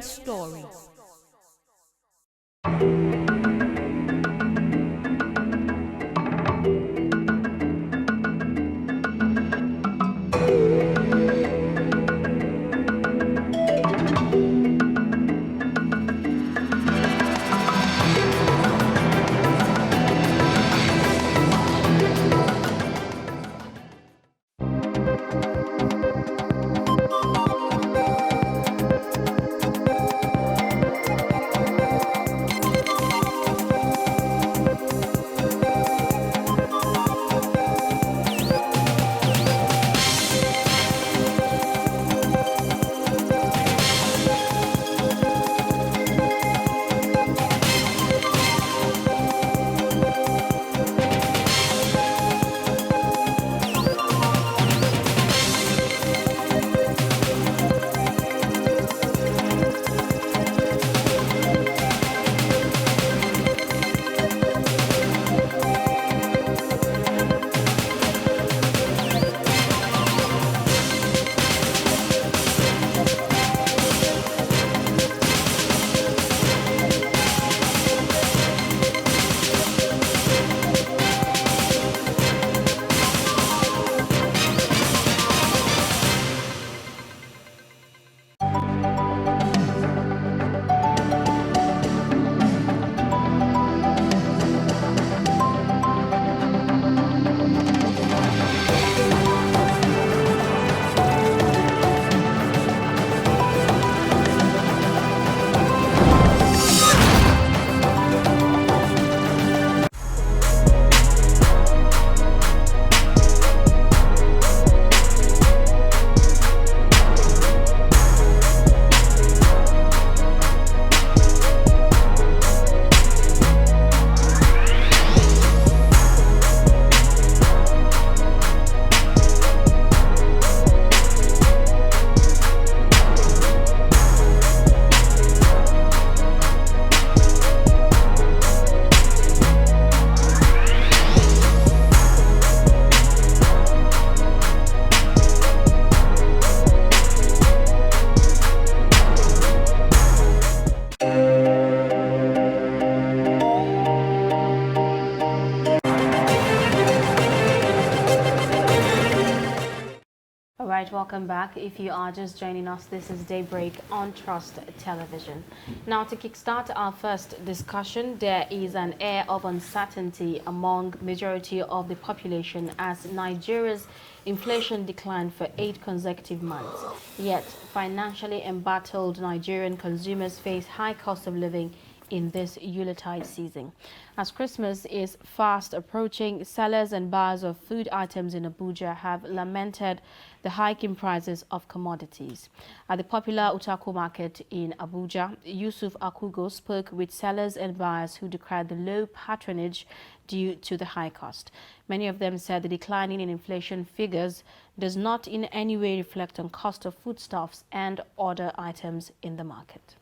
All right, welcome back. If you are just joining us, this is Daybreak on Trust Television. Now, to kickstart our first discussion, there is an air of uncertainty among majority of the population as Nigeria's inflation declined for 8 consecutive months. Yet, financially embattled Nigerian consumers face high cost of living in this Yuletide season. As Christmas is fast approaching, sellers and buyers of food items in Abuja have lamented the hike in prices of commodities. At the popular Utako market in Abuja, Yusuf Akugo spoke with sellers and buyers who decried the low patronage due to the high cost. Many of them said the declining in inflation figures does not in any way reflect on cost of foodstuffs and other items in the market.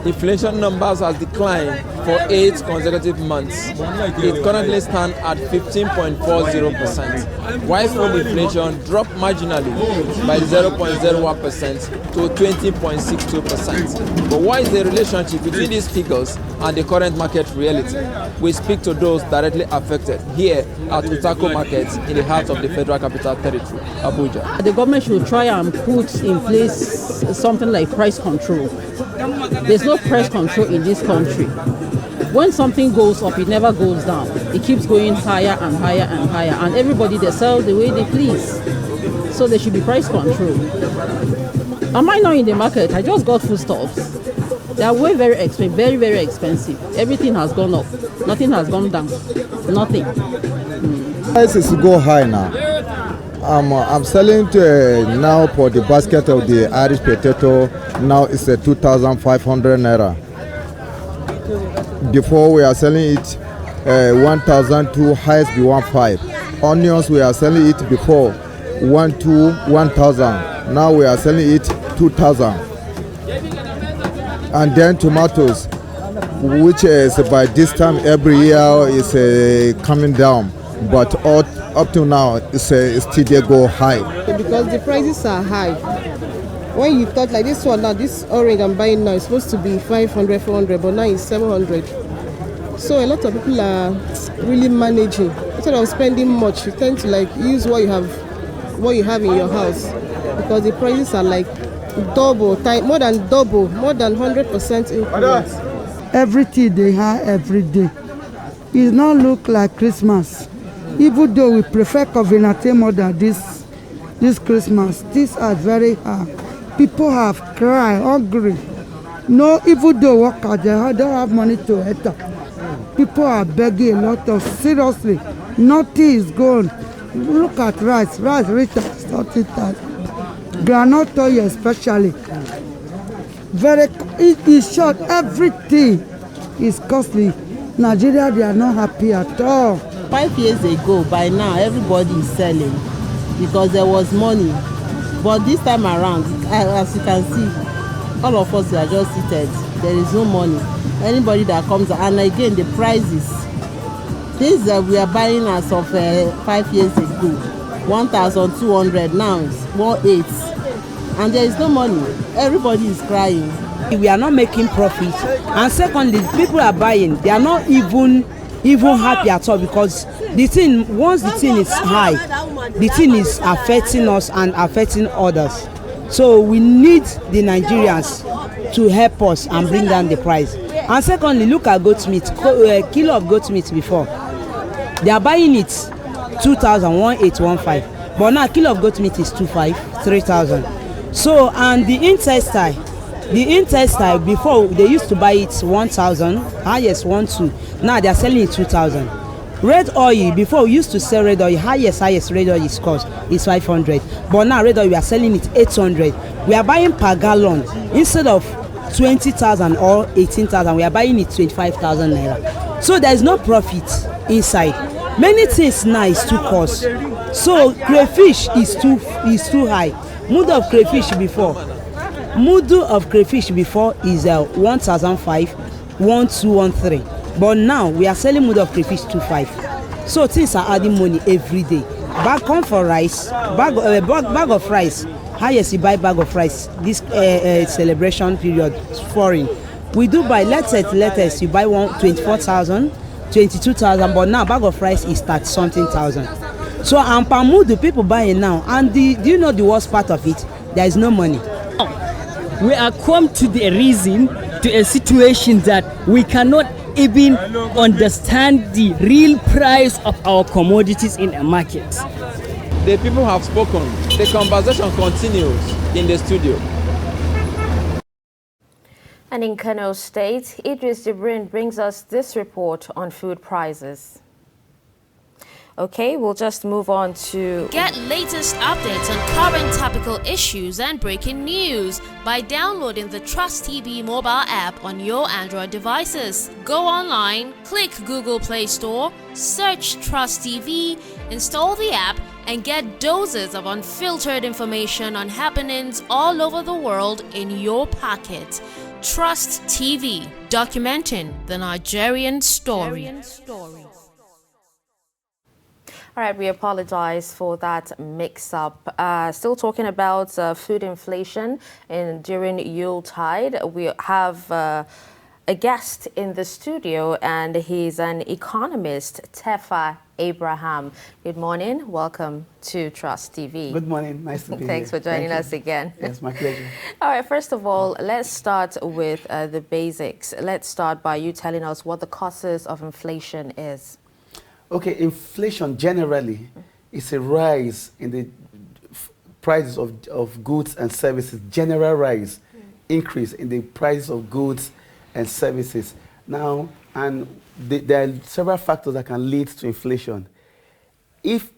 Inflation numbers has declined for 8 consecutive months. It currently stands at 15.40%, while food inflation dropped marginally by 0.01% to 20.62%. But what is the relationship between these figures and the current market reality? We speak to those directly affected here at Utako Market in the heart of the Federal Capital Territory, Abuja. The government should try and put in place something like price control. There's no price control in this country. When something goes up, it never goes down. It keeps going higher and higher and higher, and everybody, they sell the way they please. So there should be price control. Am I now in the market? I just got foodstuffs. They are very expensive, very expensive. Everything has gone up. Nothing has gone down. Nothing. Prices go high now. I'm selling now for the basket of the Irish potato. Now it's a 2,500 naira. Before we are selling it 1,200, highest be 1,500. Onions we are selling it before 1,000. Now we are selling it 2,000. And then tomatoes, which is by this time every year is coming down, but up to now it's still they go high. Because the prices are high. When you thought like this one now, this orange I'm buying now is supposed to be 500, 400, but now it's 700. So a lot of people are really managing. Instead of spending much, you tend to like use what you have in your house, because the prices are like double, more than 100% increase. Everything they have every day. It not look like Christmas. Even though we prefer Covenant more than this Christmas, these are very hard. People have cried, hungry. No, even though workers they don't have money to enter. People are begging a lot of, seriously, nothing is gone. Look at rice reached 30,000. Groundnut oil especially. It is short, everything is costly. Nigeria, they are not happy at all. 5 years ago, by now, everybody is selling because there was money. But this time around, as you can see, all of us are just seated. There is no money. Anybody that comes, and again, the prices. Things that we are buying as of 5 years ago, 1,200, now it's 1,800. And there is no money. Everybody is crying. We are not making profit. And secondly, people are buying. They are not even happy at all, because once the thing is high, the thing is affecting us and affecting others. So we need the Nigerians to help us and bring down the price. And secondly, look at goat meat. A kilo of goat meat before, they are buying it 2,000, 1,815. But now a kilo of goat meat is 2,500, 3,000. So, and the intestine before they used to buy it 1,000, highest 1,200. Now they are selling it 2,000. Red oil, before we used to sell red oil, highest red oil is cost is 500. But now red oil we are selling it 800. We are buying per gallon instead of 20,000 or 18,000. We are buying it 25,000 naira. So there is no profit inside. Many things now is too cost. So crayfish is too high. Mudu of crayfish before is 1,500, 1,213. But now we are selling mudu of crayfish 2,500. So things are adding money every day. Bag come for rice, bag of rice. Highest you buy bag of rice this celebration period foreign. We do buy latest you buy 24,000, 22,000. But now bag of rice is 30-something thousand. So and Pamudu, people buy it now. And do you know the worst part of it? There is no money. We are come to the reason, to a situation that we cannot even understand the real price of our commodities in a market. The people have spoken. The conversation continues in the studio. And in Kano State, Idris Jibrin brings us this report on food prices. Okay, we'll just move on to... Get latest updates on current topical issues and breaking news by downloading the TrustTV mobile app on your Android devices. Go online, click Google Play Store, search TrustTV, install the app, and get doses of unfiltered information on happenings all over the world in your pocket. Trust TV, documenting the Nigerian story. All right, we apologize for that mix-up. Still talking about food inflation during Yuletide. We have a guest in the studio, and he's an economist, Tefa Abraham. Good morning. Welcome to Trust TV. Good morning. Nice to be here. Thanks for joining us again. Yes, my pleasure. All right, first of all, let's start with the basics. Let's start by you telling us what the causes of inflation is. Okay, inflation generally is a rise in the prices of goods and services, general rise, increase in the prices of goods and services. Now, and there are several factors that can lead to inflation. If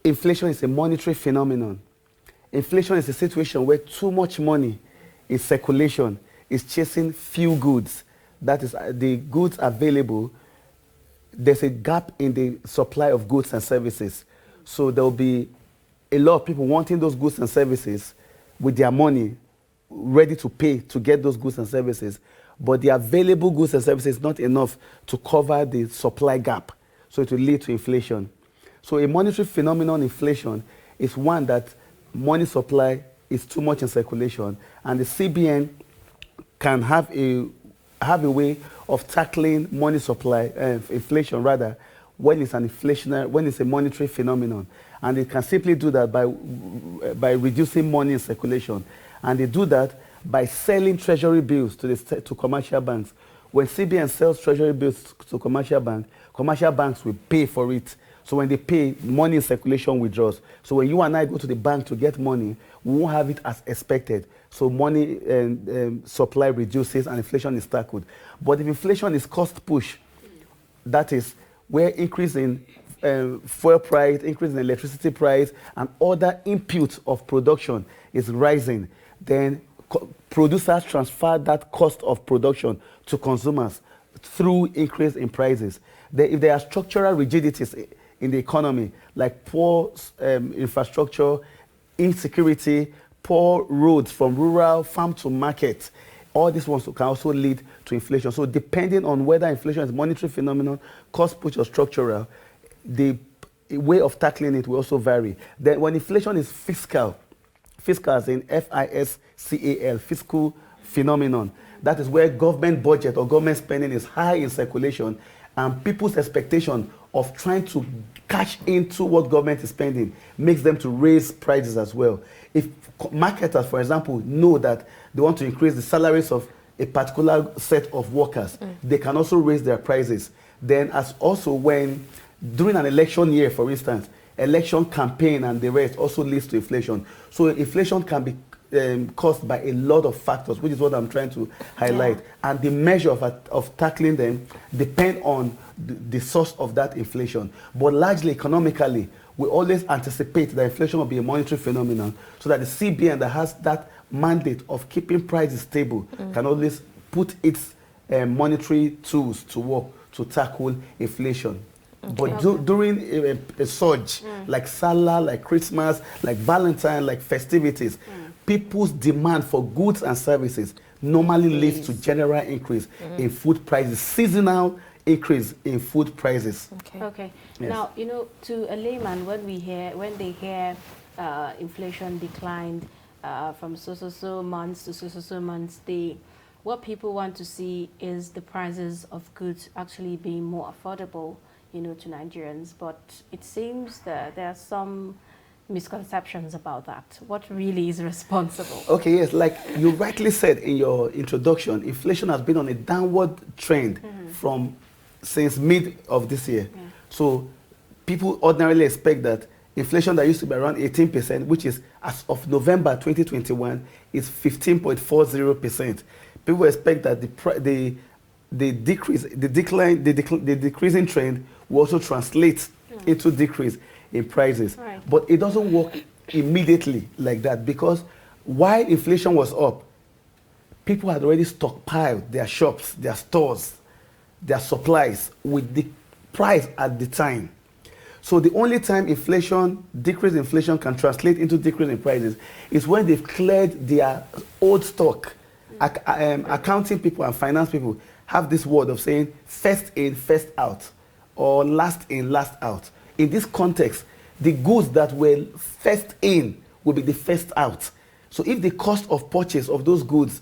inflation is a monetary phenomenon, inflation is a situation where too much money in circulation is chasing few goods. That is, the goods available, there's a gap in the supply of goods and services. So there will be a lot of people wanting those goods and services with their money ready to pay to get those goods and services. But the available goods and services is not enough to cover the supply gap. So it will lead to inflation. So a monetary phenomenon, inflation, is one that money supply is too much in circulation, and the CBN can have a way of tackling money supply, inflation rather, when it's when it's a monetary phenomenon. And it can simply do that by reducing money in circulation. And they do that by selling treasury bills to commercial banks. When CBN sells treasury bills to commercial banks will pay for it. So when they pay, money in circulation withdraws. So when you and I go to the bank to get money, we won't have it as expected. So money supply reduces and inflation is tackled. But if inflation is cost push, that is where increase in fuel price, increase in electricity price, and other inputs of production is rising, then producers transfer that cost of production to consumers through increase in prices. If there are structural rigidities in the economy, like poor infrastructure, insecurity, poor roads from rural farm to market, all these ones can also lead to inflation. So depending on whether inflation is a monetary phenomenon, cost push, or structural, the way of tackling it will also vary. Then when inflation is fiscal as in FISCAL, fiscal phenomenon, that is where government budget or government spending is high in circulation, and people's expectation of trying to cash into what government is spending makes them to raise prices as well. If marketers, for example, know that they want to increase the salaries of a particular set of workers, they can also raise their prices. Then as also when, during an election year, for instance, election campaign and the rest also leads to inflation. So inflation can be caused by a lot of factors, which is what I'm trying to highlight. Yeah. And the measure of tackling them depend on the source of that inflation. But largely economically, we always anticipate that inflation will be a monetary phenomenon, so that the CBN that has that mandate of keeping prices stable can always put its monetary tools to work to tackle inflation. Okay. But during a surge, like Salah, like Christmas, like Valentine, like festivities, people's demand for goods and services normally leads to general increase in food prices, seasonal increase in food prices. Okay. Yes. Now, you know, to a layman, when they hear inflation declined from so months to so months, what people want to see is the prices of goods actually being more affordable. to Nigerians. But it seems that there are some misconceptions about that. What really is responsible? Okay, yes, like you rightly said in your introduction, inflation has been on a downward trend since mid of this year. Yeah. So people ordinarily expect that inflation that used to be around 18%, which is as of November 2021, is 15.40%. People expect that the decreasing trend will also translate into decrease in prices. Right. But it doesn't work immediately like that, because while inflation was up, people had already stockpiled their shops, their stores, their supplies with the price at the time. So the only time decreased inflation can translate into decrease in prices is when they've cleared their old stock. Accounting people and finance people have this word of saying first in, first out, or last in, last out. In this context, the goods that were first in will be the first out. So if the cost of purchase of those goods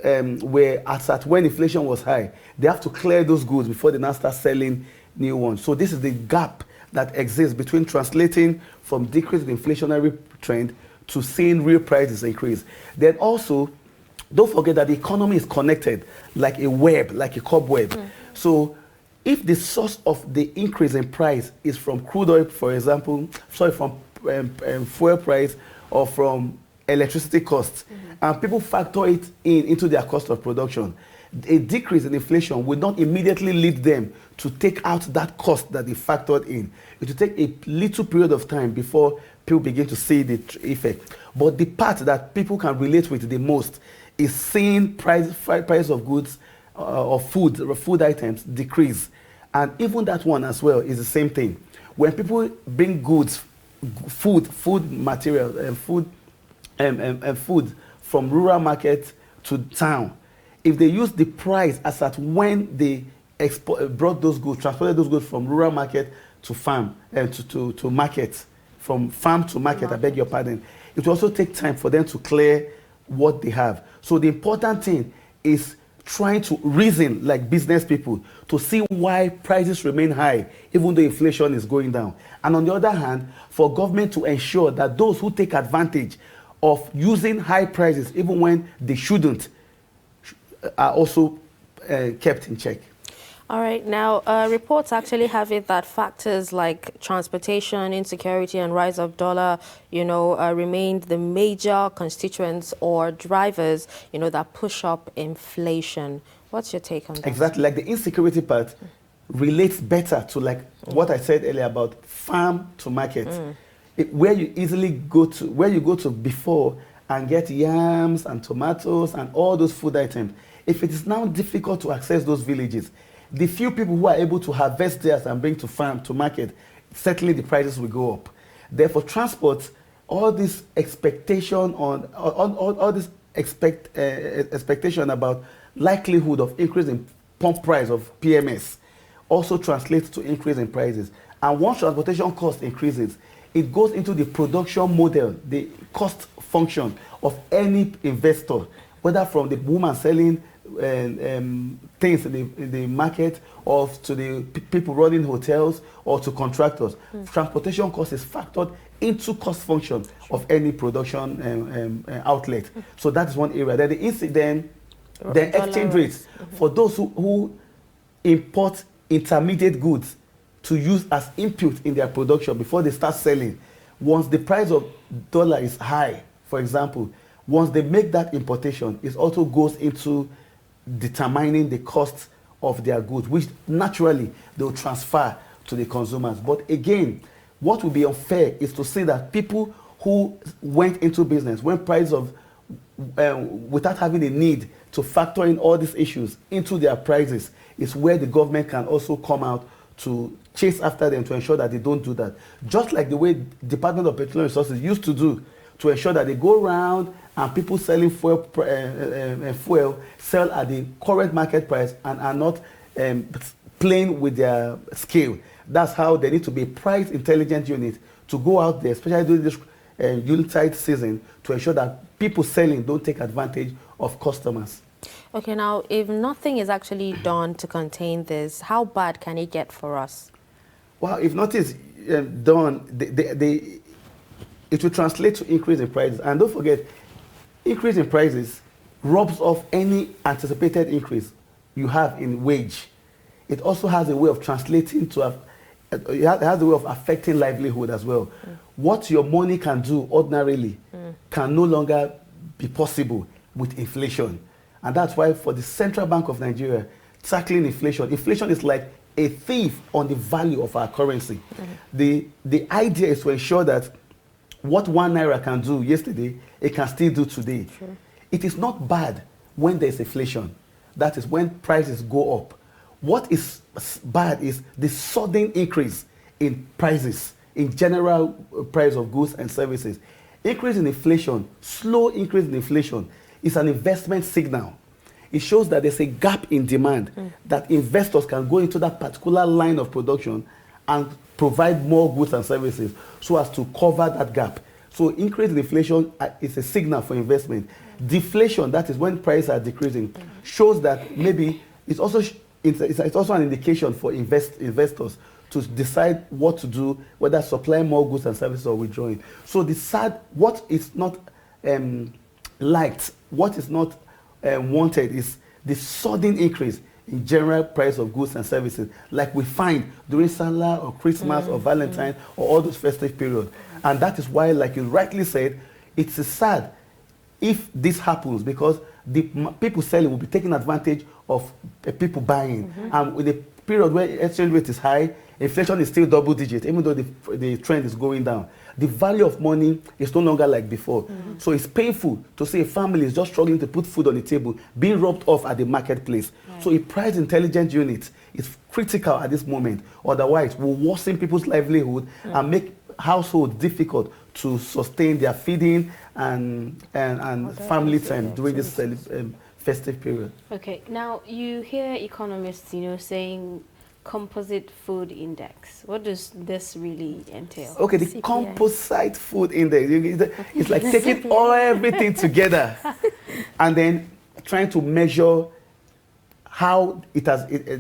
were at when inflation was high, they have to clear those goods before they now start selling new ones. So this is the gap that exists between translating from decreased inflationary trend to seeing real prices increase. Then also, don't forget that the economy is connected like a web, like a cobweb. So if the source of the increase in price is from crude oil, for example, from fuel price or from electricity costs, and people factor it into their cost of production, a decrease in inflation will not immediately lead them to take out that cost that they factored in. It will take a little period of time before people begin to see the effect. But the part that people can relate with the most is seeing price of goods or food items decrease. And even that one as well is the same thing. When people bring goods, food material and food from rural market to town, if they use the price as at when they brought those goods, transported those goods from rural market to farm and to market, from farm to market, I beg your pardon, it will also take time for them to clear what they have. So the important thing is trying to reason like business people to see why prices remain high even though inflation is going down. And on the other hand, for government to ensure that those who take advantage of using high prices even when they shouldn't are also kept in check. All right. Now, reports actually have it that factors like transportation, insecurity, and rise of dollar, remained the major constituents or drivers, that push up inflation. What's your take on that? Exactly. Like the insecurity part relates better to what I said earlier about farm to market, where you go to before and get yams and tomatoes and all those food items. If it is now difficult to access those villages, the few people who are able to harvest theirs and bring to farm, to market, certainly the prices will go up. Therefore, transport, all this expectation expectation about likelihood of increase in pump price of PMS also translates to increase in prices. And once transportation cost increases, it goes into the production model, the cost function of any investor, whether from the woman selling things in the market, or to the people running hotels, or to contractors. Transportation cost is factored into cost function of any production outlet. So that's one area. Then the exchange rates for those who import intermediate goods to use as input in their production before they start selling. Once the price of dollar is high, for example, once they make that importation, it also goes into determining the cost of their goods, which naturally they'll transfer to the consumers. But again, what will be unfair is to say that people who went into business when price of without having a need to factor in all these issues into their prices is where the government can also come out to chase after them to ensure that they don't do that. Just like the way Department of Petroleum Resources used to do to ensure that they go around and people selling fuel sell at the current market price and are not playing with their scale. That's how there needs to be a price intelligence unit to go out there, especially during this Yuletide season, to ensure that people selling don't take advantage of customers. Okay, now, if nothing is actually done to contain this, how bad can it get for us? well, if not is done, it will translate to increase in prices. And don't forget, increase in prices robs off any anticipated increase you have in wage. It also has a way of translating to it has a way of affecting livelihood as well. What your money can do ordinarily can no longer be possible with inflation. And that's why for the Central Bank of Nigeria, tackling inflation is like a thief on the value of our currency. The idea is to ensure that what 1 naira can do yesterday, it can still do today. Sure. It is not bad when there's inflation. That is when prices go up. What is bad is the sudden increase in prices, in general price of goods and services. Increase in inflation, slow increase in inflation is an investment signal. It shows that there's a gap in demand, that investors can go into that particular line of production and provide more goods and services so as to cover that gap. So increase in inflation is a signal for investment. Deflation, that is when prices are decreasing, shows that maybe it's also an indication for investors to decide what to do, whether supply more goods and services or withdrawing. So what is not liked, what is not wanted is the sudden increase in general price of goods and services, like we find during Salah or Christmas or Valentine or all those festive periods. And that is why, like you rightly said, it's sad if this happens, because the people selling will be taking advantage of people buying. And with the period where exchange rate is high, inflation is still double digit, even though the trend is going down. The value of money is no longer like before. So it's painful to see a family is just struggling to put food on the table, being robbed off at the marketplace. So a price intelligence unit is critical at this moment. Otherwise, will worsen people's livelihood and make households difficult to sustain their feeding and family time during this festive period. Okay, now you hear economists, saying composite food index. What does this really entail? Okay, the CPI. composite food index, it's like taking everything together and then trying to measure how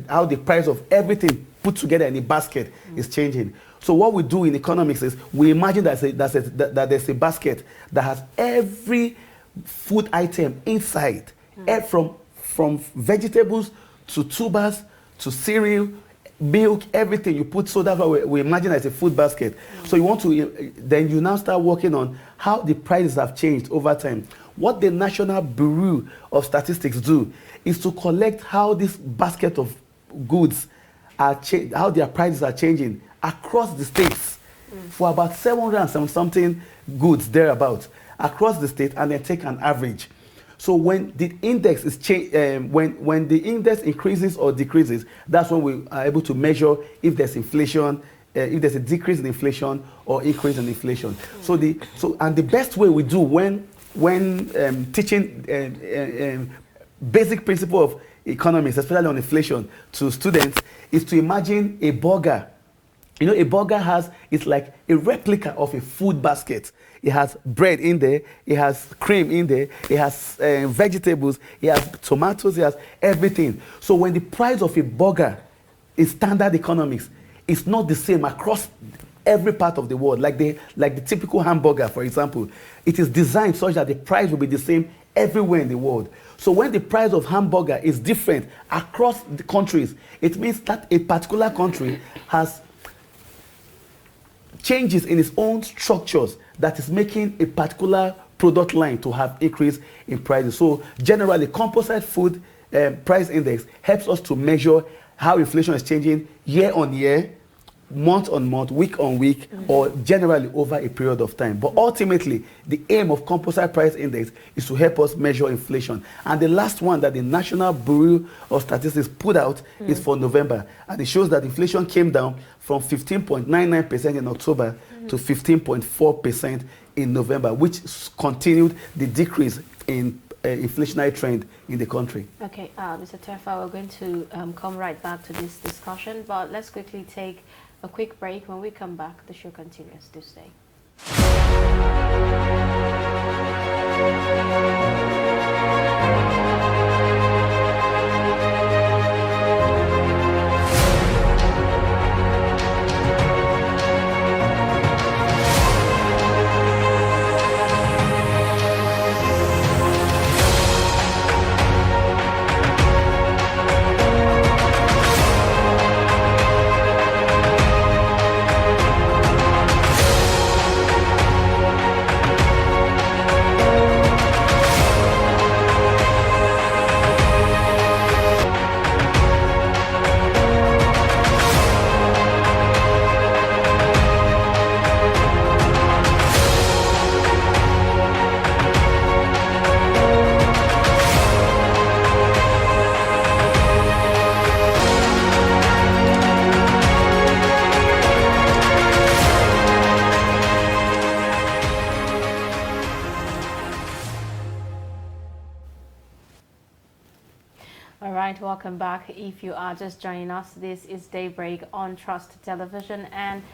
how the price of everything put together in a basket is changing. So what we do in economics is we imagine that there's a basket that has every food item inside, from vegetables to tubers to cereal, milk, everything you put. So that's why we imagine as a food basket. So then you now start working on how the prices have changed over time. What the National Bureau of Statistics do is to collect how this basket of goods how their prices are changing across the states for about 700 and something goods thereabouts across the state, and then take an average. So when the index is when the index increases or decreases, that's when we are able to measure if there's inflation, if there's a decrease in inflation or increase in inflation. So the best way we do when teaching basic principle of economics, especially on inflation, to students, is to imagine a burger. A burger it's like a replica of a food basket. It has bread in there, it has cream in there, it has vegetables, it has tomatoes, it has everything. So when the price of a burger in standard economics is not the same across every part of the world, like the typical hamburger, for example, it is designed such that the price will be the same everywhere in the world. So when the price of hamburger is different across the countries, it means that a particular country has changes in its own structures that is making a particular product line to have increase in prices. So generally, composite food price index helps us to measure how inflation is changing year on year, month on month, week on week, or generally over a period of time. But ultimately, the aim of composite price index is to help us measure inflation. And the last one that the National Bureau of Statistics put out is for November. And it shows that inflation came down from 15.99% in October to 15.4% in November, which continued the decrease in inflationary trend in the country. Okay, Mr. Tefa, we're going to come right back to this discussion, but let's quickly take a quick break. When we come back, the show continues. Do stay. All right, welcome back. If you are just joining us, this is Daybreak on Trust Television, and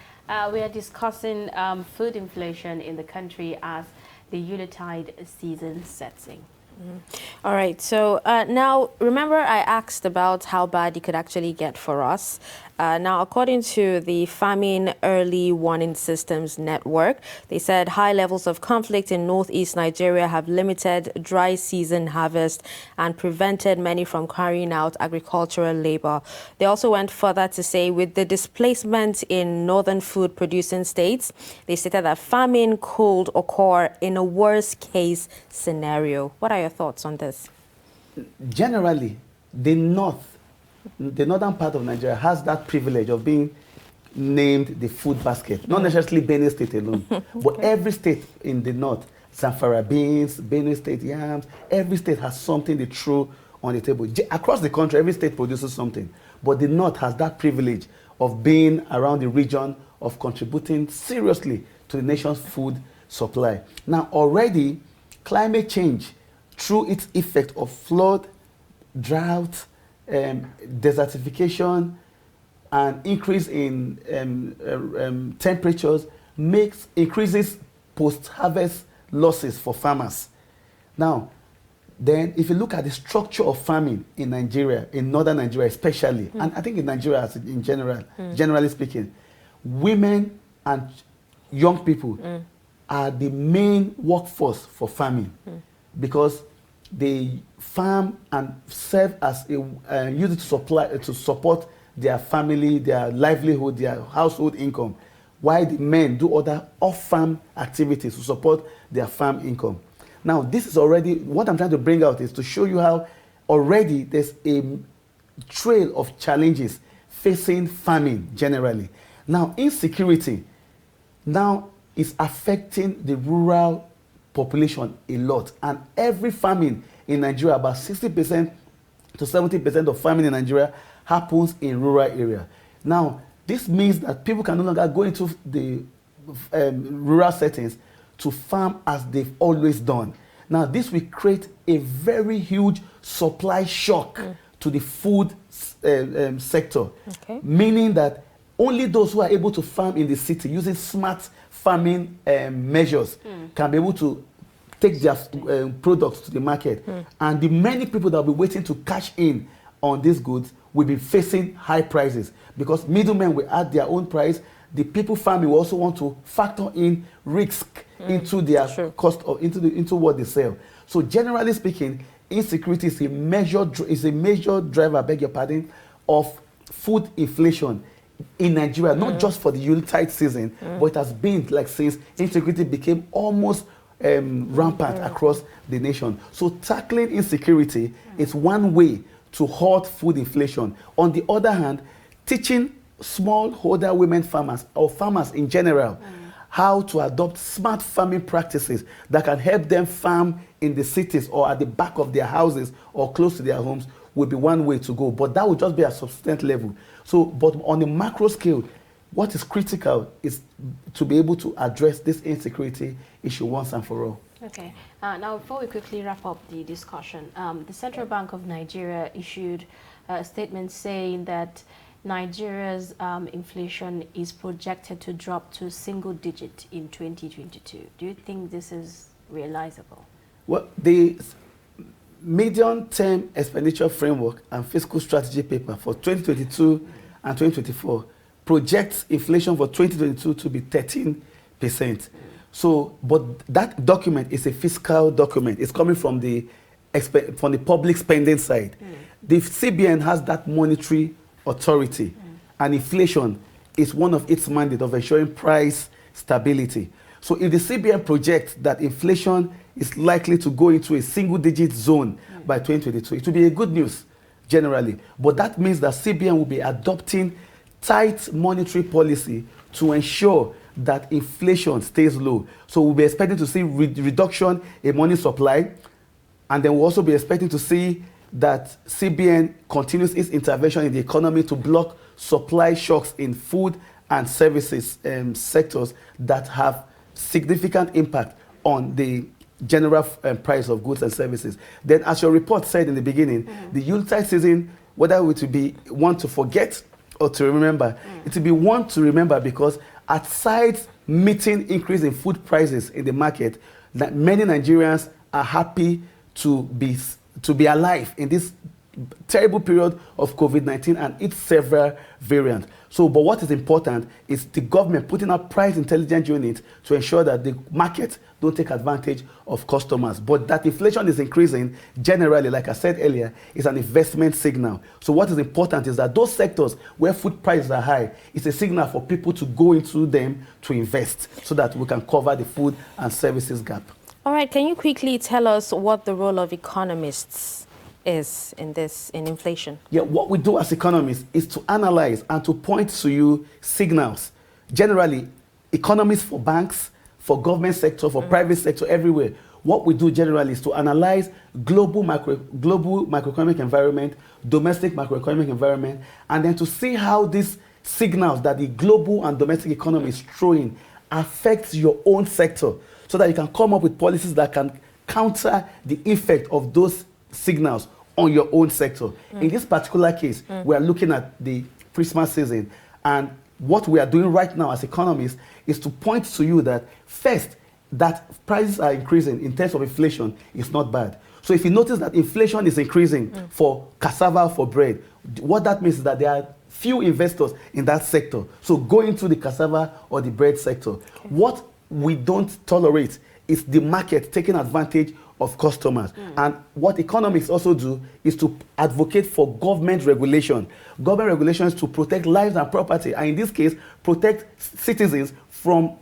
we are discussing food inflation in the country as the Yuletide season sets in. All right, so now remember I asked about how bad it could actually get for us. Now, according to the Famine Early Warning Systems Network, they said high levels of conflict in northeast Nigeria have limited dry season harvest and prevented many from carrying out agricultural labor. They also went further to say with the displacement in northern food producing states, they stated that famine could occur in a worst case scenario. What are your thoughts on this? Generally, the northern part of Nigeria has that privilege of being named the food basket. Not necessarily Benue State alone, but every state in the north, Zamfara beans, Benue State yams, every state has something they throw on the table. Across the country, every state produces something. But the north has that privilege of being around the region, of contributing seriously to the nation's food supply. Now, already, climate change, through its effect of flood, drought, desertification, and increase in temperatures increases post-harvest losses for farmers. Now, then if you look at the structure of farming in Nigeria, in northern Nigeria especially, and I think in Nigeria in general, generally speaking, women and young people are the main workforce for farming because they farm and serve as a used to support their family, their livelihood, their household income, while the men do other off-farm activities to support their farm income. Now, this is already, what I'm trying to bring out is to show you how already there's a trail of challenges facing farming generally. Now, insecurity now is affecting the rural population a lot, and every farming in Nigeria, about 60% to 70% of farming in Nigeria happens in rural area. Now, this means that people can no longer go into the rural settings to farm as they've always done. Now, this will create a very huge supply shock to the food sector, meaning that only those who are able to farm in the city using smart farming measures can be able to take their products to the market. And the many people that will be waiting to cash in on these goods will be facing high prices because middlemen will add their own price. The people farming will also want to factor in risk into their cost or into what they sell. So generally speaking, insecurity is a major driver, I beg your pardon, of food inflation in Nigeria, not just for the Yuletide season, but it has been like since insecurity became almost rampant across the nation. So tackling insecurity is one way to halt food inflation. On the other hand, teaching smallholder women farmers or farmers in general how to adopt smart farming practices that can help them farm in the cities or at the back of their houses or close to their homes will be one way to go. But that will just be at subsistence level. So, but on a macro scale, what is critical is to be able to address this insecurity issue once and for all. Okay. Now, before we quickly wrap up the discussion, the Central Bank of Nigeria issued a statement saying that Nigeria's inflation is projected to drop to single digit in 2022. Do you think this is realizable? Well, the medium-term expenditure framework and fiscal strategy paper for 2022 and 2024 projects inflation for 2022 to be 13%. So, but that document is a fiscal document. It's coming from the public spending side. The CBN has that monetary authority, and inflation is one of its mandate of ensuring price stability. So if the CBN projects that inflation is likely to go into a single-digit zone by 2022, it will be a good news generally. But that means that CBN will be adopting tight monetary policy to ensure that inflation stays low. So we'll be expecting to see reduction in money supply, and then we'll also be expecting to see that CBN continues its intervention in the economy to block supply shocks in food and services sectors that have significant impact on the general price of goods and services. Then, as your report said in the beginning, the Yuletide season, whether it will be one to forget or to remember, it will be one to remember because aside meeting increase in food prices in the market, that many Nigerians are happy to be alive in this terrible period of COVID-19 and its several variants. So, but what is important is the government putting up price intelligence units to ensure that the market don't take advantage of customers. But that inflation is increasing generally, like I said earlier, is an investment signal. So what is important is that those sectors where food prices are high, it's a signal for people to go into them to invest so that we can cover the food and services gap. All right, can you quickly tell us what the role of economists is in inflation? Yeah, what we do as economists is to analyze and to point to you signals. Generally, economists for banks, for government sector, for private sector, everywhere. What we do generally is to analyze global macroeconomic environment, domestic macroeconomic environment, and then to see how these signals that the global and domestic economy is throwing affects your own sector, so that you can come up with policies that can counter the effect of those signals on your own sector. In this particular case, we are looking at the Christmas season, and what we are doing right now as economists is to point to you that first, that prices are increasing in terms of inflation is not bad. So if you notice that inflation is increasing for cassava, for bread, what that means is that there are few investors in that sector. So go into the cassava or the bread sector. What we don't tolerate is the market taking advantage of customers. And what economists also do is to advocate for government regulation. Government regulations to protect lives and property, and in this case, protect citizens from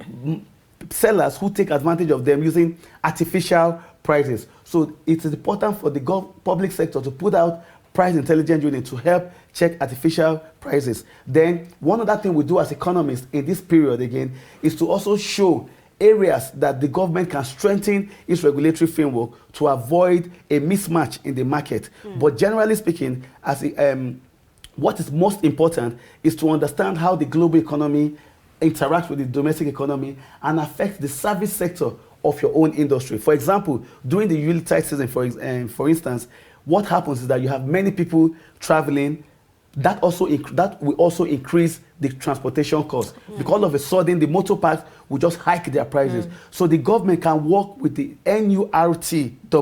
sellers who take advantage of them using artificial prices. So it is important for the public sector to put out price intelligence unit to help check artificial prices. Then one other thing we do as economists in this period again is to also show areas that the government can strengthen its regulatory framework to avoid a mismatch in the market. But generally speaking, as what is most important is to understand how the global economy interacts with the domestic economy and affects the service sector of your own industry. For example, during the Yuletide season, for instance, what happens is that you have many people traveling. That will also increase the transportation cost. Because all of a sudden, the motor parks will just hike their prices. So the government can work with the NURTW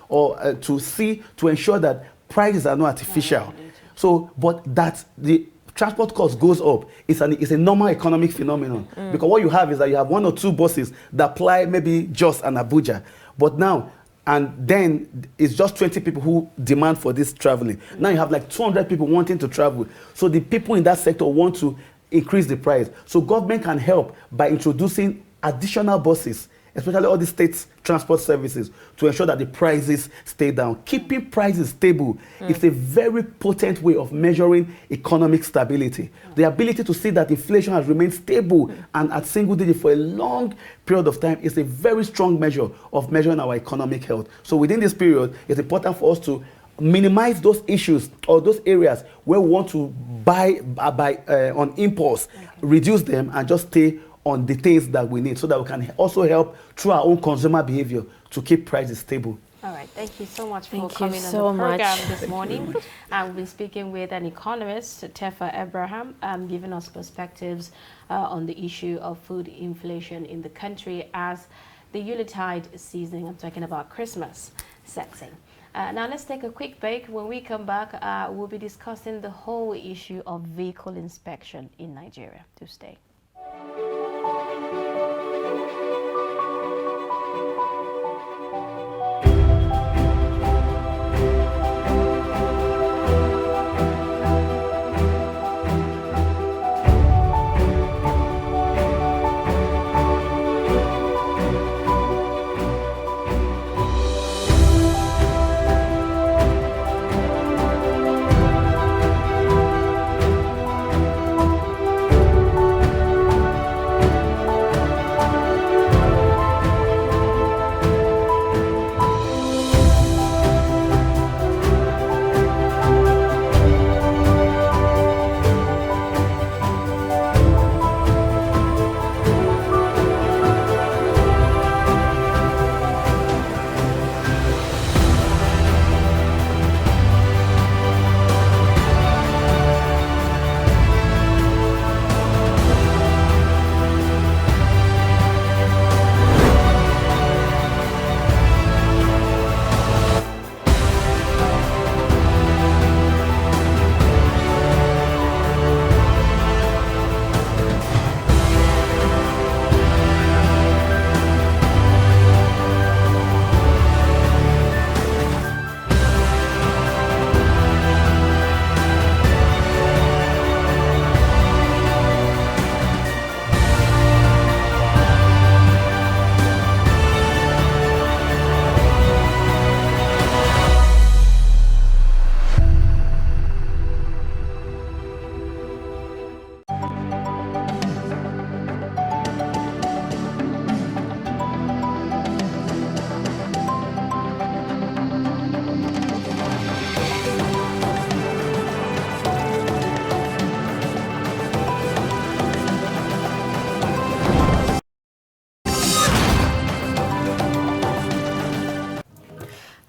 or to ensure that prices are not artificial. So, but that the transport cost goes up, it's a normal economic phenomenon. Because what you have is that you have one or two buses that ply maybe Jos and Abuja. But now, and then it's just 20 people who demand for this traveling. Now you have like 200 people wanting to travel. So the people in that sector want to increase the price. So government can help by introducing additional buses, especially all the state's transport services, to ensure that the prices stay down. Keeping prices stable is a very potent way of measuring economic stability. The ability to see that inflation has remained stable and at single digit for a long period of time is a very strong measure of measuring our economic health. So within this period, it's important for us to minimize those issues or those areas where we want to buy on impulse, reduce them, and just stay on the things that we need so that we can also help through our own consumer behavior to keep prices stable. All right, thank you so much for coming on the program this morning. We've been speaking with an economist, Tefa Abraham, giving us perspectives on the issue of food inflation in the country as the Yuletide season, I'm talking about Christmas, sets in. Now let's take a quick break. When we come back, we'll be discussing the whole issue of vehicle inspection in Nigeria. Do stay.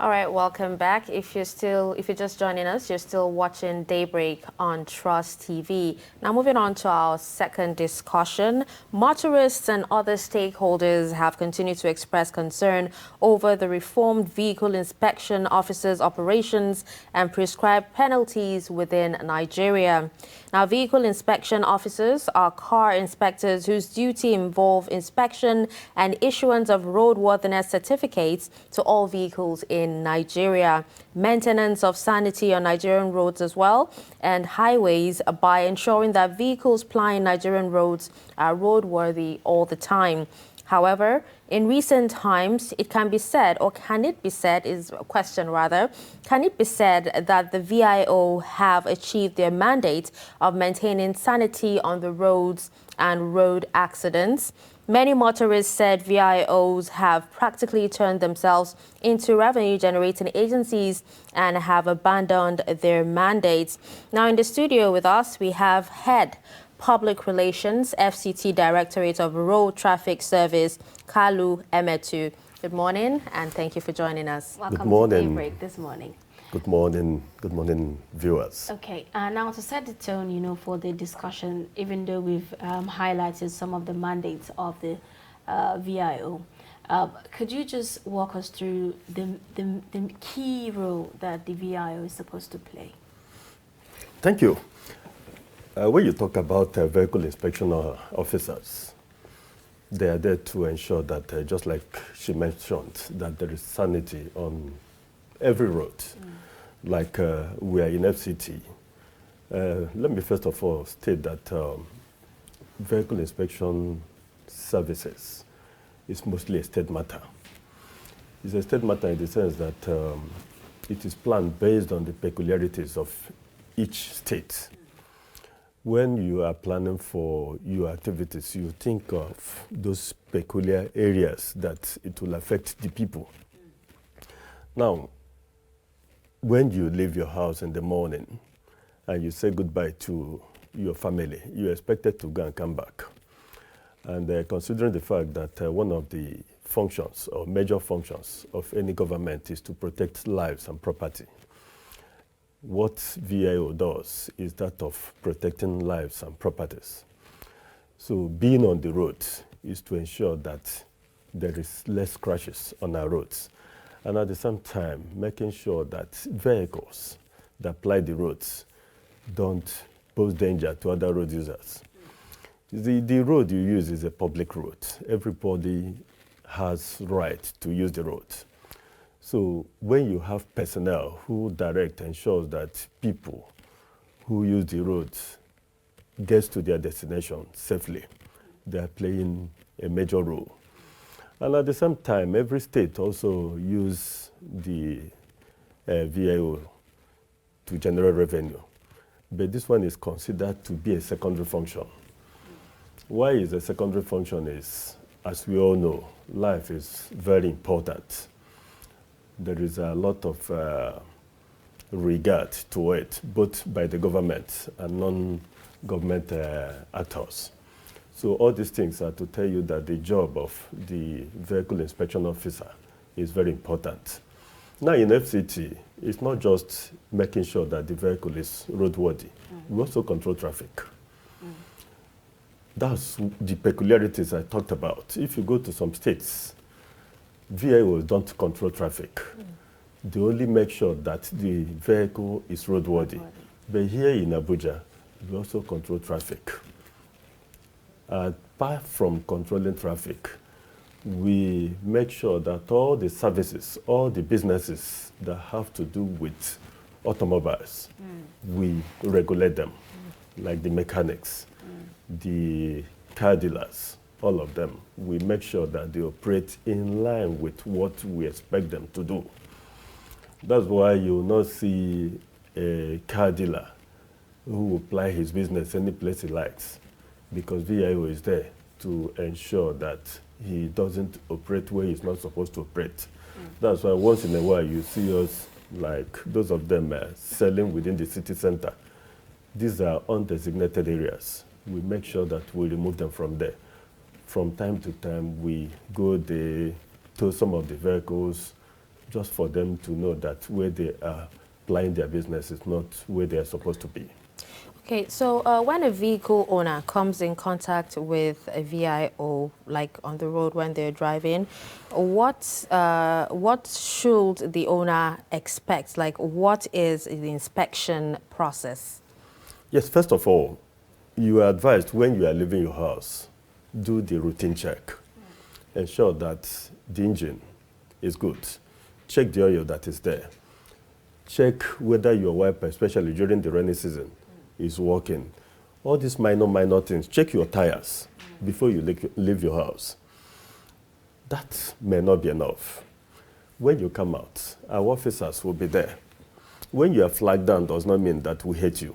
All right, welcome back. If you're just joining us, you're still watching Daybreak on Trust TV. Now moving on to our second discussion. Motorists and other stakeholders have continued to express concern over the reformed vehicle inspection officers' operations and prescribed penalties within Nigeria. Now, vehicle inspection officers are car inspectors whose duty involve inspection and issuance of roadworthiness certificates to all vehicles in Nigeria, maintenance of sanity on Nigerian roads as well, and highways by ensuring that vehicles plying Nigerian roads are roadworthy all the time. However, in recent times, it can be said, or can it be said, is a question rather, can it be said that the VIO have achieved their mandate of maintaining sanity on the roads and road accidents? Many motorists said VIOs have practically turned themselves into revenue-generating agencies and have abandoned their mandates. Now, in the studio with us, we have Head Public Relations, FCT Directorate of Road Traffic Service, Kalu Emetu. Good morning, and thank you for joining us. Welcome to Daybreak this morning. Good morning, viewers. Okay, now to set the tone, for the discussion, even though we've highlighted some of the mandates of the VIO, could you just walk us through the key role that the VIO is supposed to play? Thank you. When you talk about vehicle inspection officers, they are there to ensure that, just like she mentioned, that there is sanity on every road. Like we are in FCT. Let me first of all state that vehicle inspection services is mostly a state matter. It's a state matter in the sense that it is planned based on the peculiarities of each state. When you are planning for your activities, you think of those peculiar areas that it will affect the people. Now, when you leave your house in the morning and you say goodbye to your family, you're expected to go and come back. And considering the fact that one of the functions or major functions of any government is to protect lives and property, what VIO does is that of protecting lives and properties. So being on the road is to ensure that there is less crashes on our roads. And at the same time, making sure that vehicles that ply the roads don't pose danger to other road users. The road you use is a public road. Everybody has right to use the road. So when you have personnel who direct ensures that people who use the roads gets to their destination safely, they are playing a major role. And at the same time, every state also use the VIO to generate revenue. But this one is considered to be a secondary function. Why is a secondary function is, as we all know, life is very important. There is a lot of regard to it, both by the government and non-government actors. So all these things are to tell you that the job of the vehicle inspection officer is very important. Now in FCT, it's not just making sure that the vehicle is roadworthy. We also control traffic. That's the peculiarities I talked about. If you go to some states, VIOs don't control traffic. They only make sure that the vehicle is roadworthy. But here in Abuja, we also control traffic. Apart from controlling traffic, we make sure that all the services, all the businesses that have to do with automobiles, we regulate them, like the mechanics, the car dealers, all of them. We make sure that they operate in line with what we expect them to do. That's why you will not see a car dealer who will apply his business any place he likes, because VIO is there to ensure that he doesn't operate where he's not supposed to operate. That's why once in a while you see us, like those of them selling within the city center. These are undesignated areas. We make sure that we remove them from there. From time to time, we go there, tow some of the vehicles, just for them to know that where they are plying their business is not where they are supposed to be. Okay, so when a vehicle owner comes in contact with a VIO, like on the road when they're driving, what should the owner expect? Like, what is the inspection process? Yes, first of all, you are advised when you are leaving your house, do the routine check. Ensure that the engine is good. Check the oil that is there. Check whether your wiper, especially during the rainy season, is working. All these minor things. Check your tires before you leave your house. That may not be enough. When you come out, our officers will be there. When you are flagged down does not mean that we hate you.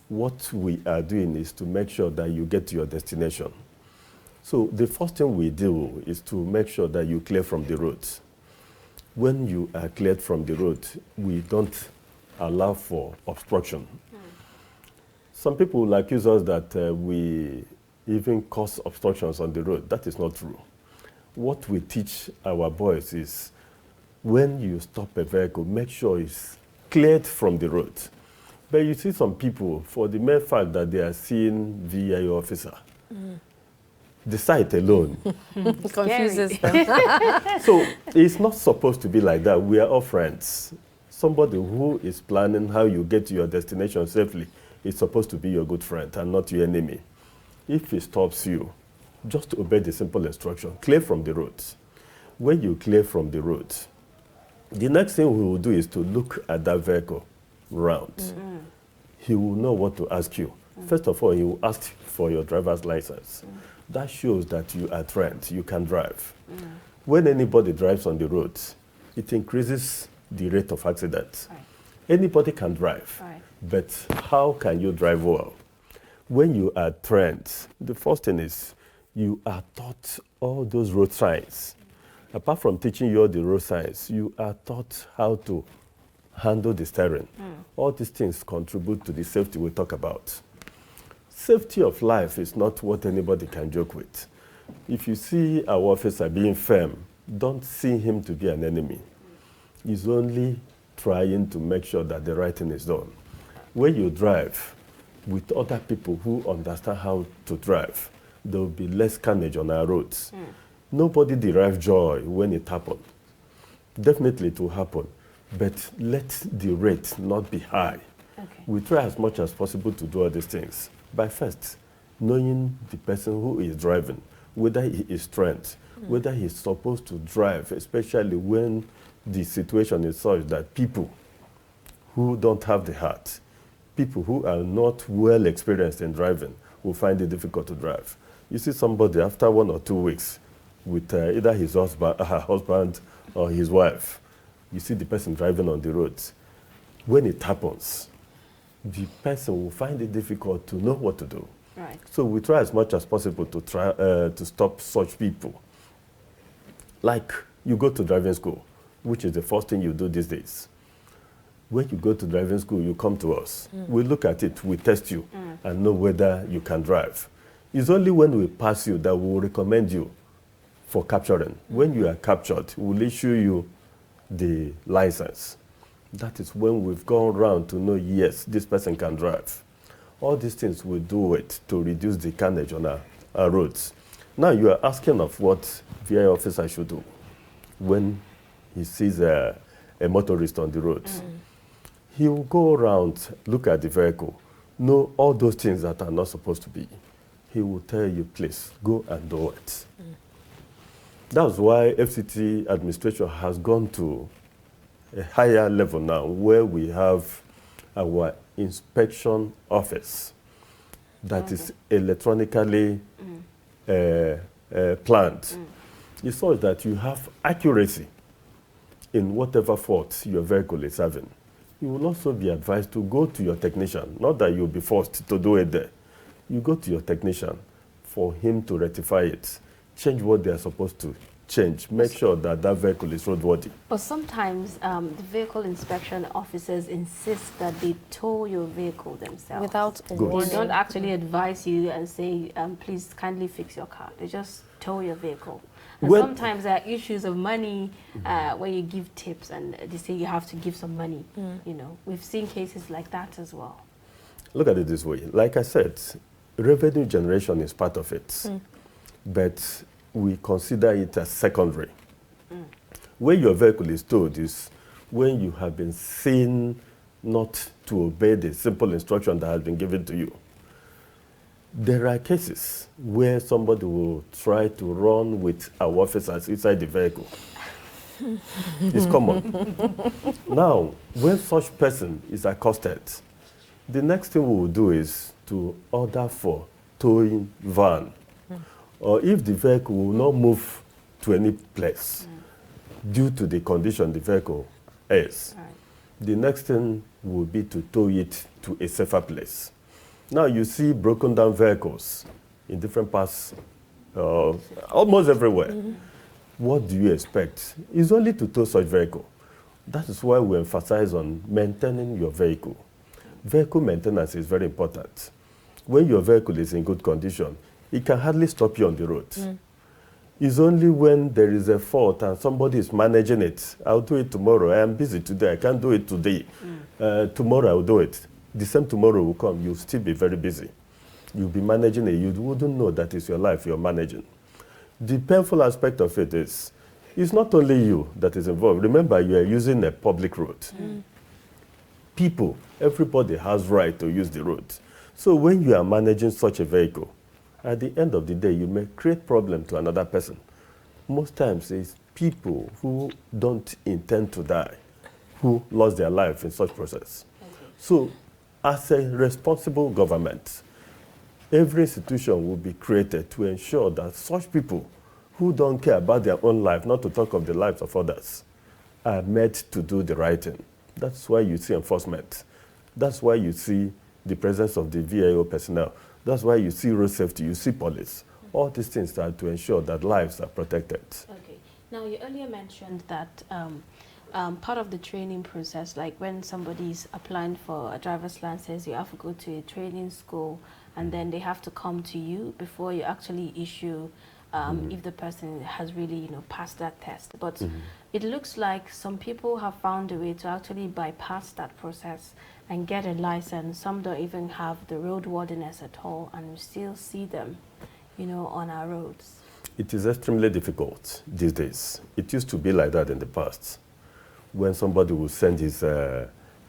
What we are doing is to make sure that you get to your destination. So the first thing we do is to make sure that you clear from the road. When you are cleared from the road, we don't allow for obstruction. Some people will accuse us that we even cause obstructions on the road. That is not true. What we teach our boys is when you stop a vehicle, make sure it's cleared from the road. But you see some people, for the mere fact that they are seeing VIO officer, the sight alone confuses them. So it's not supposed to be like that. We are all friends. Somebody who is planning how you get to your destination safely is supposed to be your good friend and not your enemy. If he stops you, just obey the simple instruction. Clear from the road. When you clear from the road, the next thing we will do is to look at that vehicle round. He will know what to ask you. First of all, he will ask for your driver's license. That shows that you are trained, you can drive. When anybody drives on the road, it increases the rate of accidents. Anybody can drive, but how can you drive well? When you are trained, the first thing is you are taught all those road signs. Apart from teaching you all the road signs, you are taught how to handle the steering. All these things contribute to the safety we talk about. Safety of life is not what anybody can joke with. If you see our officer being firm, don't see him to be an enemy. He's only trying to make sure that the right thing is done. When you drive with other people who understand how to drive, there will be less carnage on our roads. Nobody derives joy when it happens. Definitely it will happen, but let the rate not be high. We try as much as possible to do all these things by first knowing the person who is driving, whether he is trained, whether he's supposed to drive, especially when the situation is such that people who don't have the heart, people who are not well experienced in driving will find it difficult to drive. You see somebody after 1 or 2 weeks with either his husband or his wife, you see the person driving on the roads. When it happens, the person will find it difficult to know what to do. So we try as much as possible to try to stop such people. Like you go to driving school, which is the first thing you do these days. When you go to driving school, you come to us. We look at it, we test you, and know whether you can drive. It's only when we pass you that we will recommend you for capturing. When you are captured, we'll issue you the license. That is when we've gone around to know, yes, this person can drive. All these things we do it to reduce the carnage on our roads. Now you are asking of what VI officer should do when he sees a motorist on the road. He will go around, look at the vehicle, know all those things that are not supposed to be. He will tell you, please, go and do it. That's why FCT administration has gone to a higher level now, where we have our inspection office that is electronically planned. It's so that you have accuracy in whatever fault your vehicle is having. You will also be advised to go to your technician, not that you'll be forced to do it there. You go to your technician for him to rectify it, change what they are supposed to change, make sure that that vehicle is roadworthy. But sometimes the vehicle inspection officers insist that they tow your vehicle themselves. Without warning. They don't actually advise you and say, please kindly fix your car. They just tow your vehicle. And sometimes there are issues of money where you give tips and they say you have to give some money. You know, we've seen cases like that as well. Look at it this way. Like I said, revenue generation is part of it, but we consider it as secondary. Where your vehicle is towed is when you have been seen not to obey the simple instruction that has been given to you. There are cases where somebody will try to run with our officers inside the vehicle. It's common. Now, when such person is accosted, the next thing we will do is to order for towing van. Or if the vehicle will not move to any place due to the condition the vehicle is, the next thing will be to tow it to a safer place. Now you see broken down vehicles in different parts, almost everywhere. What do you expect? It's only to tow such vehicle. That is why we emphasize on maintaining your vehicle. Vehicle maintenance is very important. When your vehicle is in good condition, it can hardly stop you on the road. It's only when there is a fault and somebody is managing it. I'll do it tomorrow. I am busy today. I can't do it today. Tomorrow I'll do it. The same tomorrow will come. You'll still be very busy. You'll be managing it. You wouldn't know that it's your life you're managing. The painful aspect of it is, it's not only you that is involved. Remember, you are using a public road. People, everybody has right to use the road. So when you are managing such a vehicle, at the end of the day, you may create problem to another person. Most times, it's people who don't intend to die, who lost their life in such process. So, as a responsible government, every institution will be created to ensure that such people who don't care about their own life, not to talk of the lives of others, are made to do the right thing. That's why you see enforcement. That's why you see the presence of the VIO personnel. That's why you see road safety, you see police. All these things are to ensure that lives are protected. Okay. Now, you earlier mentioned that part of the training process, like when somebody's applying for a driver's license, you have to go to a training school, and then they have to come to you before you actually issue if the person has really, passed that test. But it looks like some people have found a way to actually bypass that process and get a license. Some don't even have the roadworthiness at all, and we still see them, on our roads. It is extremely difficult these days. It used to be like that in the past. When somebody would send his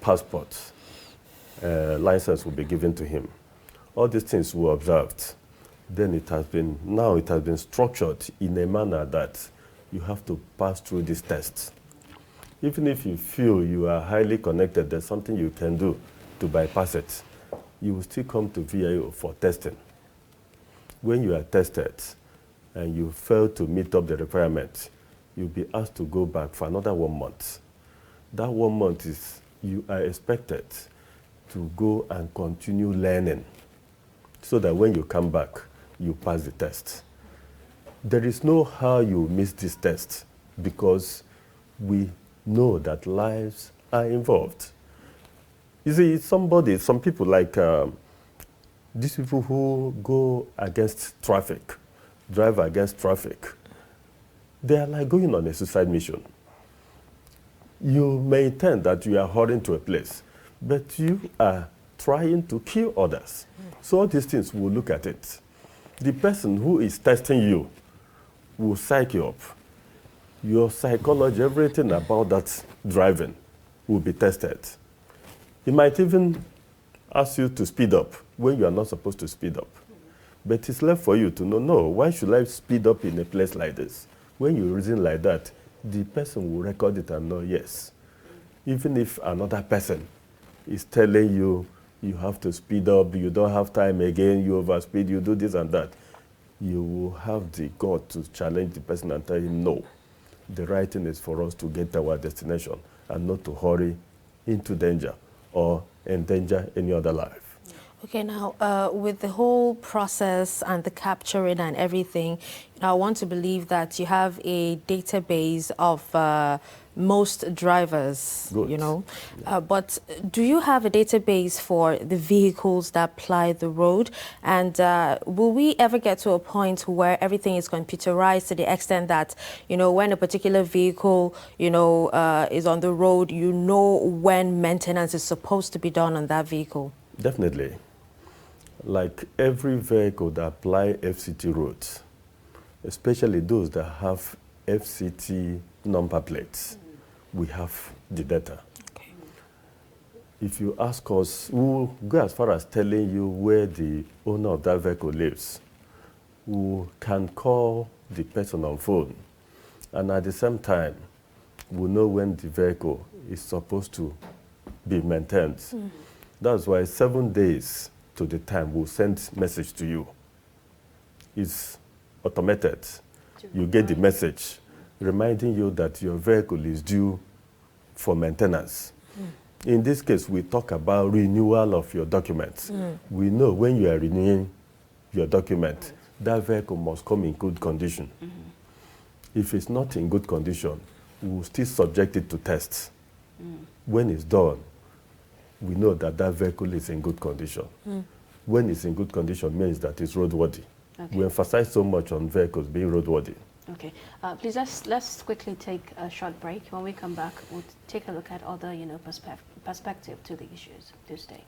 passport, license would be given to him. All these things were observed. Then now it has been structured in a manner that you have to pass through these tests. Even if you feel you are highly connected, there's something you can do to bypass it, you will still come to VIO for testing. When you are tested and you fail to meet up the requirement, you'll be asked to go back for another 1 month. That 1 month is you are expected to go and continue learning so that when you come back, you pass the test. There is no how you miss this test because we know that lives are involved. You see, some people like these people who go against traffic, drive against traffic, they are like going on a suicide mission. You may intend that you are hurrying to a place, but you are trying to kill others. So all these things, we'll look at it. The person who is testing you will psych you up. Your psychology, everything about that driving will be tested. He might even ask you to speed up when you are not supposed to speed up. But it's left for you to know, no, why should I speed up in a place like this? When you reason like that, the person will record it and know, yes. Even if another person is telling you, you have to speed up, you don't have time again, you overspeed, you do this and that, you will have the God to challenge the person and tell him, no. The right thing is for us to get to our destination and not to hurry into danger or endanger any other life. Okay, now with the whole process and the capturing and everything, I want to believe that you have a database of most drivers, Good. you know. But do you have a database for the vehicles that ply the road? And will we ever get to a point where everything is computerized to the extent that, you know, when a particular vehicle, you know, is on the road, you know when maintenance is supposed to be done on that vehicle? Definitely. Like every vehicle that apply FCT roads, especially those that have FCT number plates, we have the data. Okay. If you ask us, we'll go as far as telling you where the owner of that vehicle lives. We can call the person on phone, and at the same time, we know when the vehicle is supposed to be maintained. That's why 7 days to the time we'll send message to you. It's automated. You get the message reminding you that your vehicle is due for maintenance. In this case, we talk about renewal of your documents. We know when you are renewing your document, that vehicle must come in good condition. If it's not in good condition, we will still subject it to tests. When it's done, we know that that vehicle is in good condition. When it's in good condition means that it's roadworthy. Okay. We emphasize so much on vehicles being roadworthy. Okay, please let's quickly take a short break. When we come back, we'll take a look at other, you know, perspective to the issues. Do stay.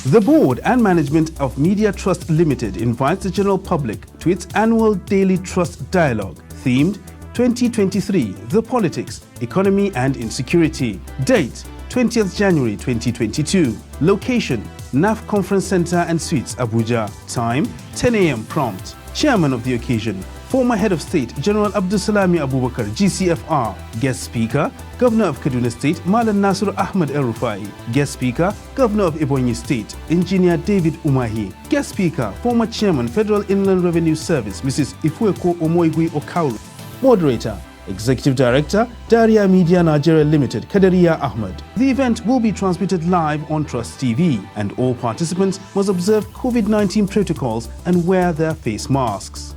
The board and management of Media Trust Limited invites the general public to its annual Daily Trust Dialogue, themed 2023, The Politics, Economy and Insecurity. Date, 20th January 2022. Location, NAF Conference Center and Suites, Abuja. Time, 10 a.m. prompt. Chairman of the occasion, former Head of State, General Abdulsalami Abubakar, GCFR. Guest Speaker, Governor of Kaduna State, Malan Nasir Ahmed El-Rufai. Guest Speaker, Governor of Ebonyi State, Engineer David Umahi. Guest Speaker, former Chairman, Federal Inland Revenue Service, Mrs. Ifueko Omoigui Okauru. Moderator, Executive Director, Daria Media Nigeria Limited, Kadaria Ahmed. The event will be transmitted live on Trust TV, and all participants must observe COVID-19 protocols and wear their face masks.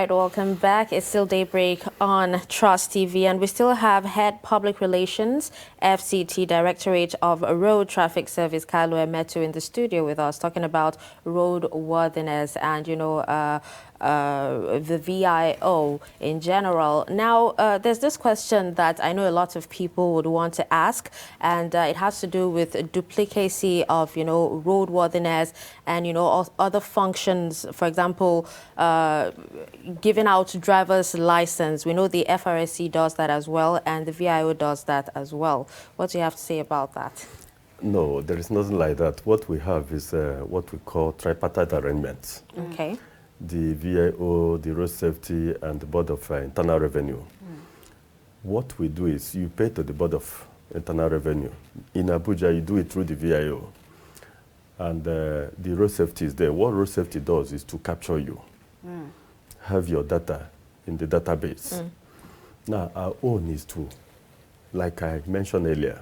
Welcome back. It's still Daybreak on Trust TV, and we still have Head Public Relations, FCT Directorate of Road Traffic Service, Kalu Emetu, in the studio with us, talking about roadworthiness and, you know, the VIO in general. Now, there's this question that I know a lot of people would want to ask, and it has to do with duplicacy of, you know, roadworthiness and, you know, other functions. For example, giving out driver's license. We know the FRSC does that as well, and the VIO does that as well. What do you have to say about that? No, there is nothing like that. What we have is what we call tripartite arrangements. Okay. The VIO, the Road Safety, and the Board of Internal Revenue. What we do is you pay to the Board of Internal Revenue. In Abuja, you do it through the VIO. And the Road Safety is there. What Road Safety does is to capture you, have your data in the database. Now, our own is to, like I mentioned earlier,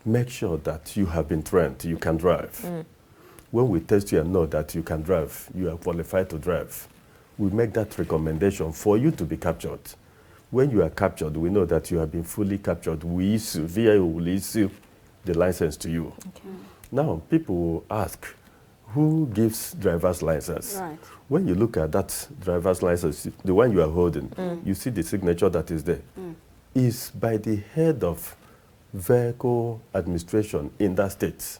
make sure that you have been trained, you can drive. When we test you and know that you can drive, you are qualified to drive, we make that recommendation for you to be captured. When you are captured, we know that you have been fully captured. We issue, VIO will issue the license to you. Okay. Now, people will ask, who gives driver's license? Right. When you look at that driver's license, the one you are holding, you see the signature that is there. Is by the head of vehicle administration in that state.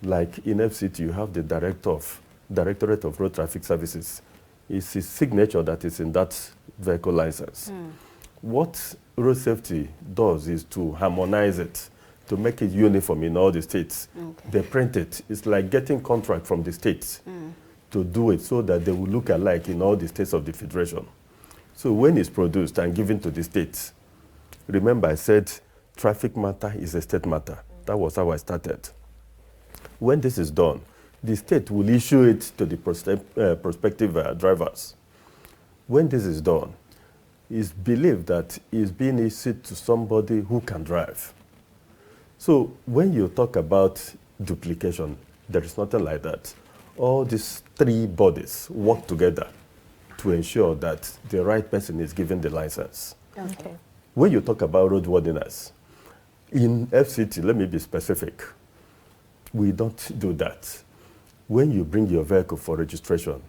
Like in FCT, you have the Directorate of Road Traffic Services It's his signature that is in that vehicle license. What road safety does is to harmonize it, to make it uniform in all the states. They print it. It's like getting contract from the states to do it so that they will look alike in all the states of the federation. So when it's produced and given to the states, remember I said traffic matter is a state matter. That was how I started. When this is done, the state will issue it to the prospective drivers. When this is done, it's believed that it's being issued to somebody who can drive. So when you talk about duplication, there is nothing like that. All these three bodies work together to ensure that the right person is given the license. Okay. When you talk about roadworthiness, in FCT, let me be specific, we don't do that. When you bring your vehicle for registration,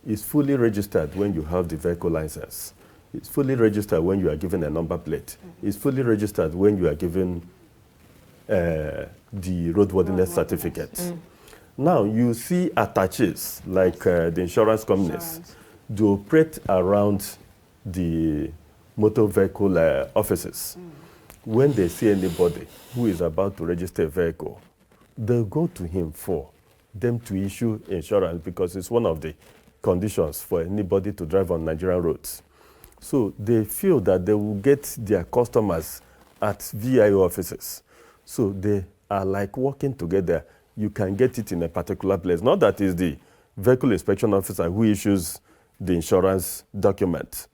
it's fully registered when you have the vehicle license. It's fully registered when you are given a number plate. It's fully registered when you are given the roadworthiness certificate. Now, you see attaches, like the insurance companies, they operate around the motor vehicle offices. When they see anybody who is about to register a vehicle, they'll go to him for them to issue insurance because it's one of the conditions for anybody to drive on Nigerian roads. So they feel that they will get their customers at VIO offices. So they are like working together. You can get it in a particular place. Not that it's the vehicle inspection officer who issues the insurance document,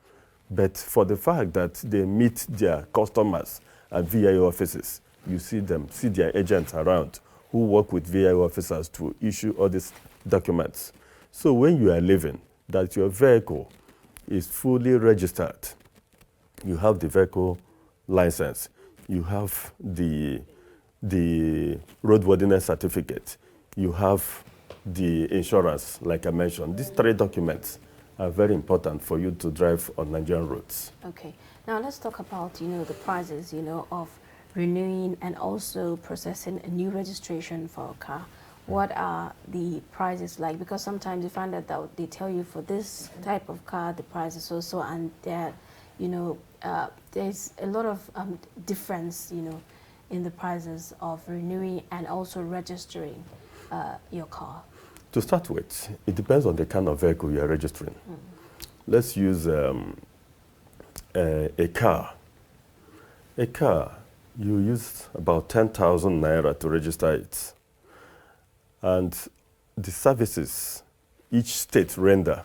but for the fact that they meet their customers at VIO offices, you see them, see their agents around who work with VIO officers to issue all these documents. So when you are leaving, that your vehicle is fully registered, you have the vehicle license, you have the roadworthiness certificate, you have the insurance, like I mentioned. These three documents are very important for you to drive on Nigerian roads. Okay. Now let's talk about, the prices, of renewing and also processing a new registration for a car. What are the prices like? Because sometimes you find that they tell you for this type of car, the price is so, and that, there's a lot of difference, in the prices of renewing and also registering your car. To start with, it depends on the kind of vehicle you are registering. Let's use a car. A car, you use about 10,000 naira to register it. And the services each state render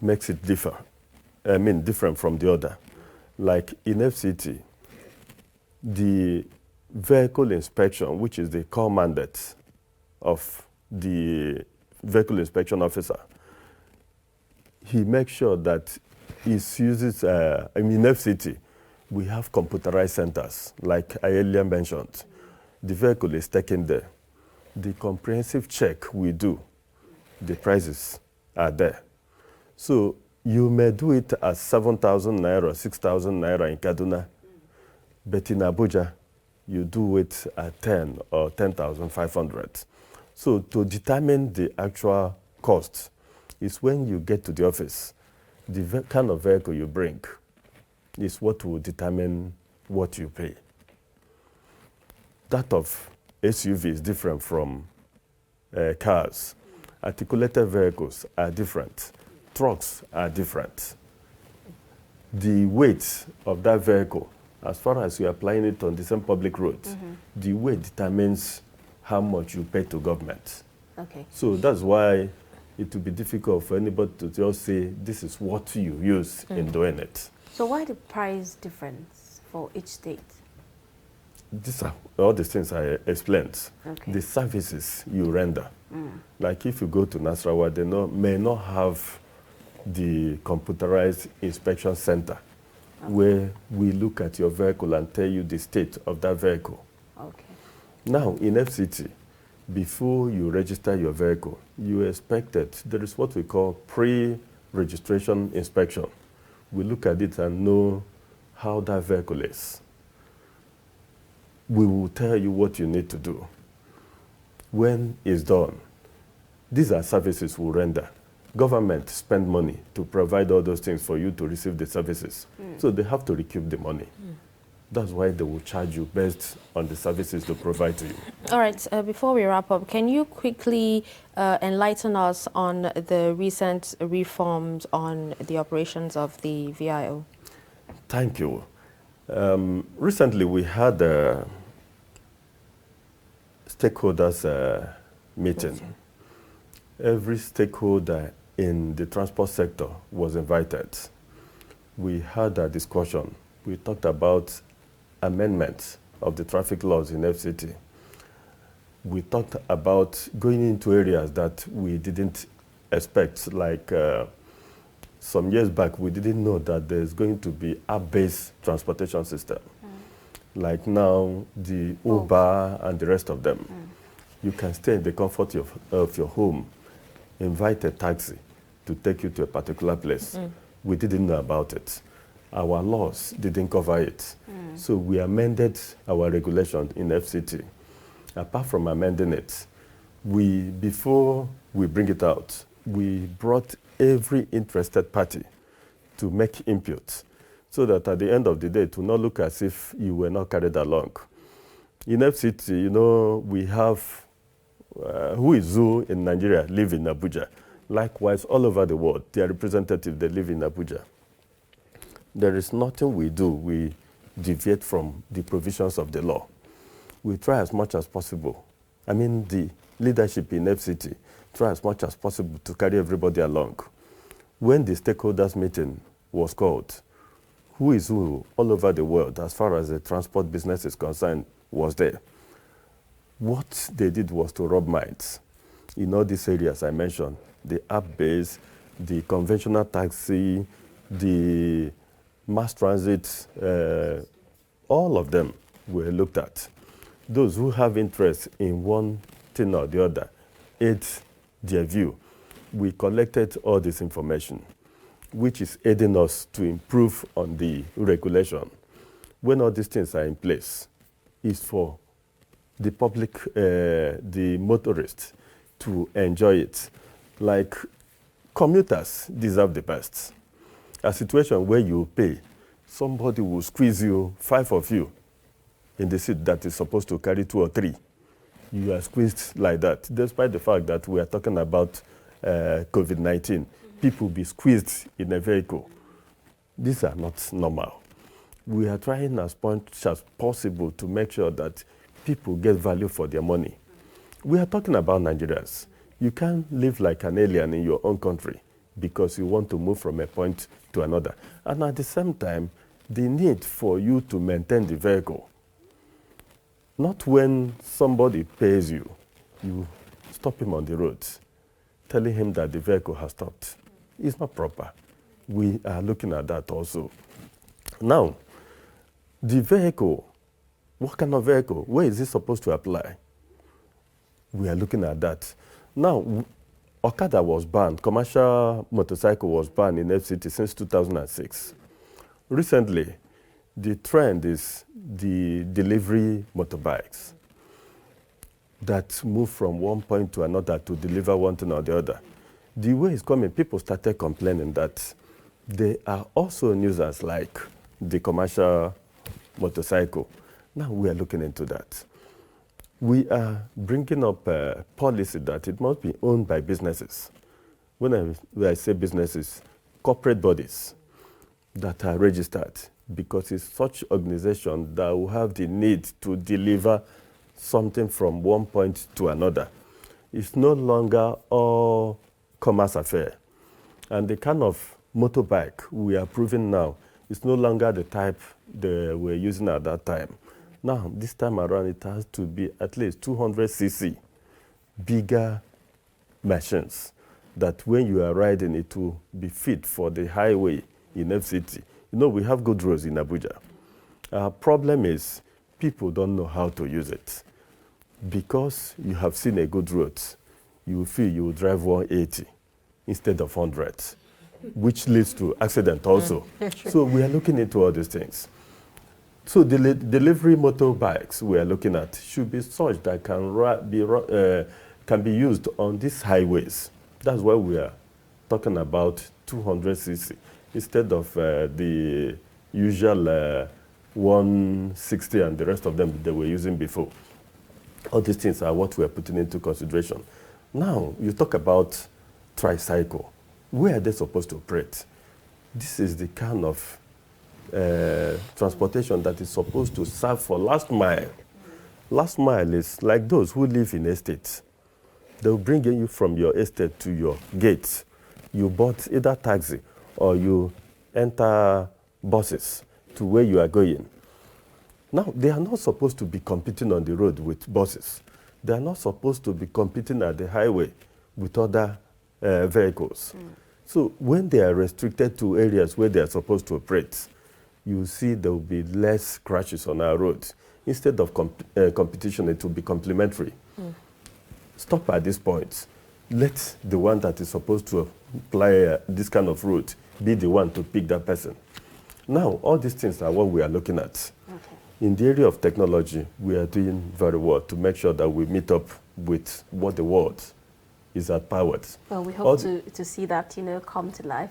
makes it different from the other. Like in FCT, the vehicle inspection, which is the core mandate of the vehicle inspection officer, he makes sure that he uses, in FCT, we have computerized centers, like I earlier mentioned. The vehicle is taken there. The comprehensive check we do, the prices are there. So you may do it at 7,000 naira, 6,000 naira in Kaduna, but in Abuja, you do it at 10 or 10,500. So to determine the actual cost is when you get to the office, the kind of vehicle you bring is what will determine what you pay. That of SUV is different from cars. Articulated vehicles are different. Trucks are different. The weight of that vehicle, as far as you're applying it on the same public roads, the weight determines how much you pay to government. Okay. So that's why it will be difficult for anybody to just say, this is what you use in doing it. So why the price difference for each state? These are all the things I explained. Okay. The services you render. Like if you go to Nasarawa, they may not have the computerized inspection center where we look at your vehicle and tell you the state of that vehicle. Okay. Now, in FCT, before you register your vehicle, you expected, there is what we call pre-registration inspection. We look at it and know how that vehicle is. We will tell you what you need to do. When it's done, these are services we render. government spend money to provide all those things for you to receive the services. So they have to recoup the money. That's why they will charge you based on the services they provide to you. All right, before we wrap up, can you quickly enlighten us on the recent reforms on the operations of the VIO? Thank you. Recently, we had a stakeholders meeting. Every stakeholder in the transport sector was invited. We had a discussion. We talked about amendments of the traffic laws in FCT. We talked about going into areas that we didn't expect, like some years back, we didn't know that there's going to be app-based transportation system. Like now, the Uber and the rest of them. You can stay in the comfort of your home, invite a taxi to take you to a particular place. We didn't know about it. Our laws didn't cover it. So we amended our regulation in FCT. Apart from amending it, before we bring it out, we brought every interested party to make input so that at the end of the day, it will not look as if you were not carried along. In FCT, you know, we have who is Zoo in Nigeria live in Abuja. Likewise, all over the world, their representatives, they live in Abuja. There is nothing we do, we deviate from the provisions of the law. We try as much as possible. I mean, the leadership in FCT try as much as possible to carry everybody along. When the stakeholders meeting was called, who is who all over the world, as far as the transport business is concerned, was there. What they did was to rub minds in all these areas I mentioned, the app-based, the conventional taxi, the mass transit, all of them were looked at. Those who have interest in one thing or the other, it's their view. We collected all this information, which is aiding us to improve on the regulation. When all these things are in place, it's for the public, the motorists, to enjoy it. Like commuters deserve the best. A situation where you pay, somebody will squeeze you, 5 of you, in the seat that is supposed to carry 2 or 3. You are squeezed like that, despite the fact that we are talking about COVID-19. People be squeezed in a vehicle. These are not normal. We are trying as much as possible to make sure that people get value for their money. We are talking about Nigerians. You can't live like an alien in your own country because you want to move from a point to another. And at the same time, the need for you to maintain the vehicle. Not when somebody pays you, you stop him on the road, telling him that the vehicle has stopped. It's not proper. We are looking at that also. Now, the vehicle, what kind of vehicle? Where is it supposed to apply? We are looking at that. Now, Okada was banned. Commercial motorcycle was banned in FCT since 2006. Recently, the trend is the delivery motorbikes that move from one point to another to deliver one thing or the other. The way it's coming, people started complaining that they are also nuisance like the commercial motorcycle. Now we are looking into that. We are bringing up a policy that it must be owned by businesses. When I say businesses, corporate bodies that are registered, because it's such organization that will have the need to deliver something from one point to another. It's no longer all commerce affair. And the kind of motorbike we are proving now is no longer the type they were using at that time. Now, this time around, it has to be at least 200 cc, bigger machines, that when you are riding, it will be fit for the highway in FCT. You know, we have good roads in Abuja. Our problem is people don't know how to use it. Because you have seen a good road, you feel you will drive 180 instead of 100, which leads to accident also. So we are looking into all these things. So the delivery motorbikes we are looking at should be such that can be used on these highways. That's why we are talking about 200cc instead of the usual 160 and the rest of them they were using before. All these things are what we are putting into consideration. Now, you talk about tricycle. Where are they supposed to operate? This is the kind of transportation that is supposed to serve for last mile. Last mile is like those who live in estates. They'll bring you from your estate to your gate. You bought either taxi or you enter buses to where you are going. Now, they are not supposed to be competing on the road with buses. They are not supposed to be competing at the highway with other vehicles. So when they are restricted to areas where they are supposed to operate, you see there will be less crashes on our roads. Instead of competition, it will be complementary. Stop at this point. Let the one that is supposed to apply this kind of route be the one to pick that person. Now, all these things are what we are looking at. In the area of technology, we are doing very well to make sure that we meet up with what the world is empowered. Well, we hope to see that, come to life.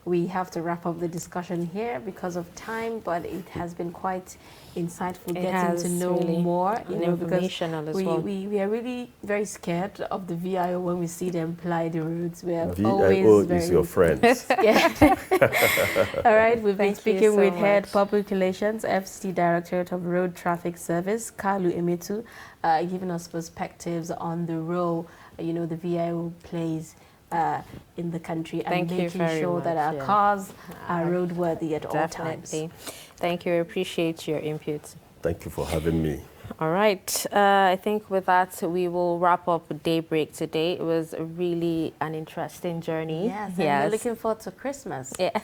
We have to wrap up the discussion here because of time, but it has been quite insightful getting to know more, because we are really very scared of the VIO when we see them ply the roads. We are VIO is your friend. All right, we've been speaking with Head Public Relations, FCT Directorate of Road Traffic Service, Kalu Emetu, giving us perspectives on the role the VIO plays in the country and making sure that our cars are roadworthy at all times. Thank you. I appreciate your input. Thank you for having me. All right. I think with that, we will wrap up Daybreak today. It was really an interesting journey. Yes, and we're looking forward to Christmas. Yeah.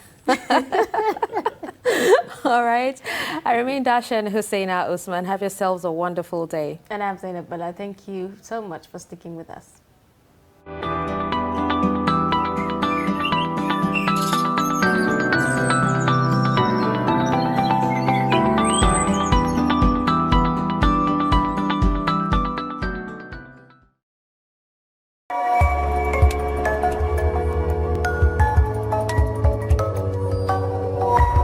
All right. I remain Dasha and Husseina Usman. Have yourselves a wonderful day. And I'm Zainab Bala. Thank you so much for sticking with us.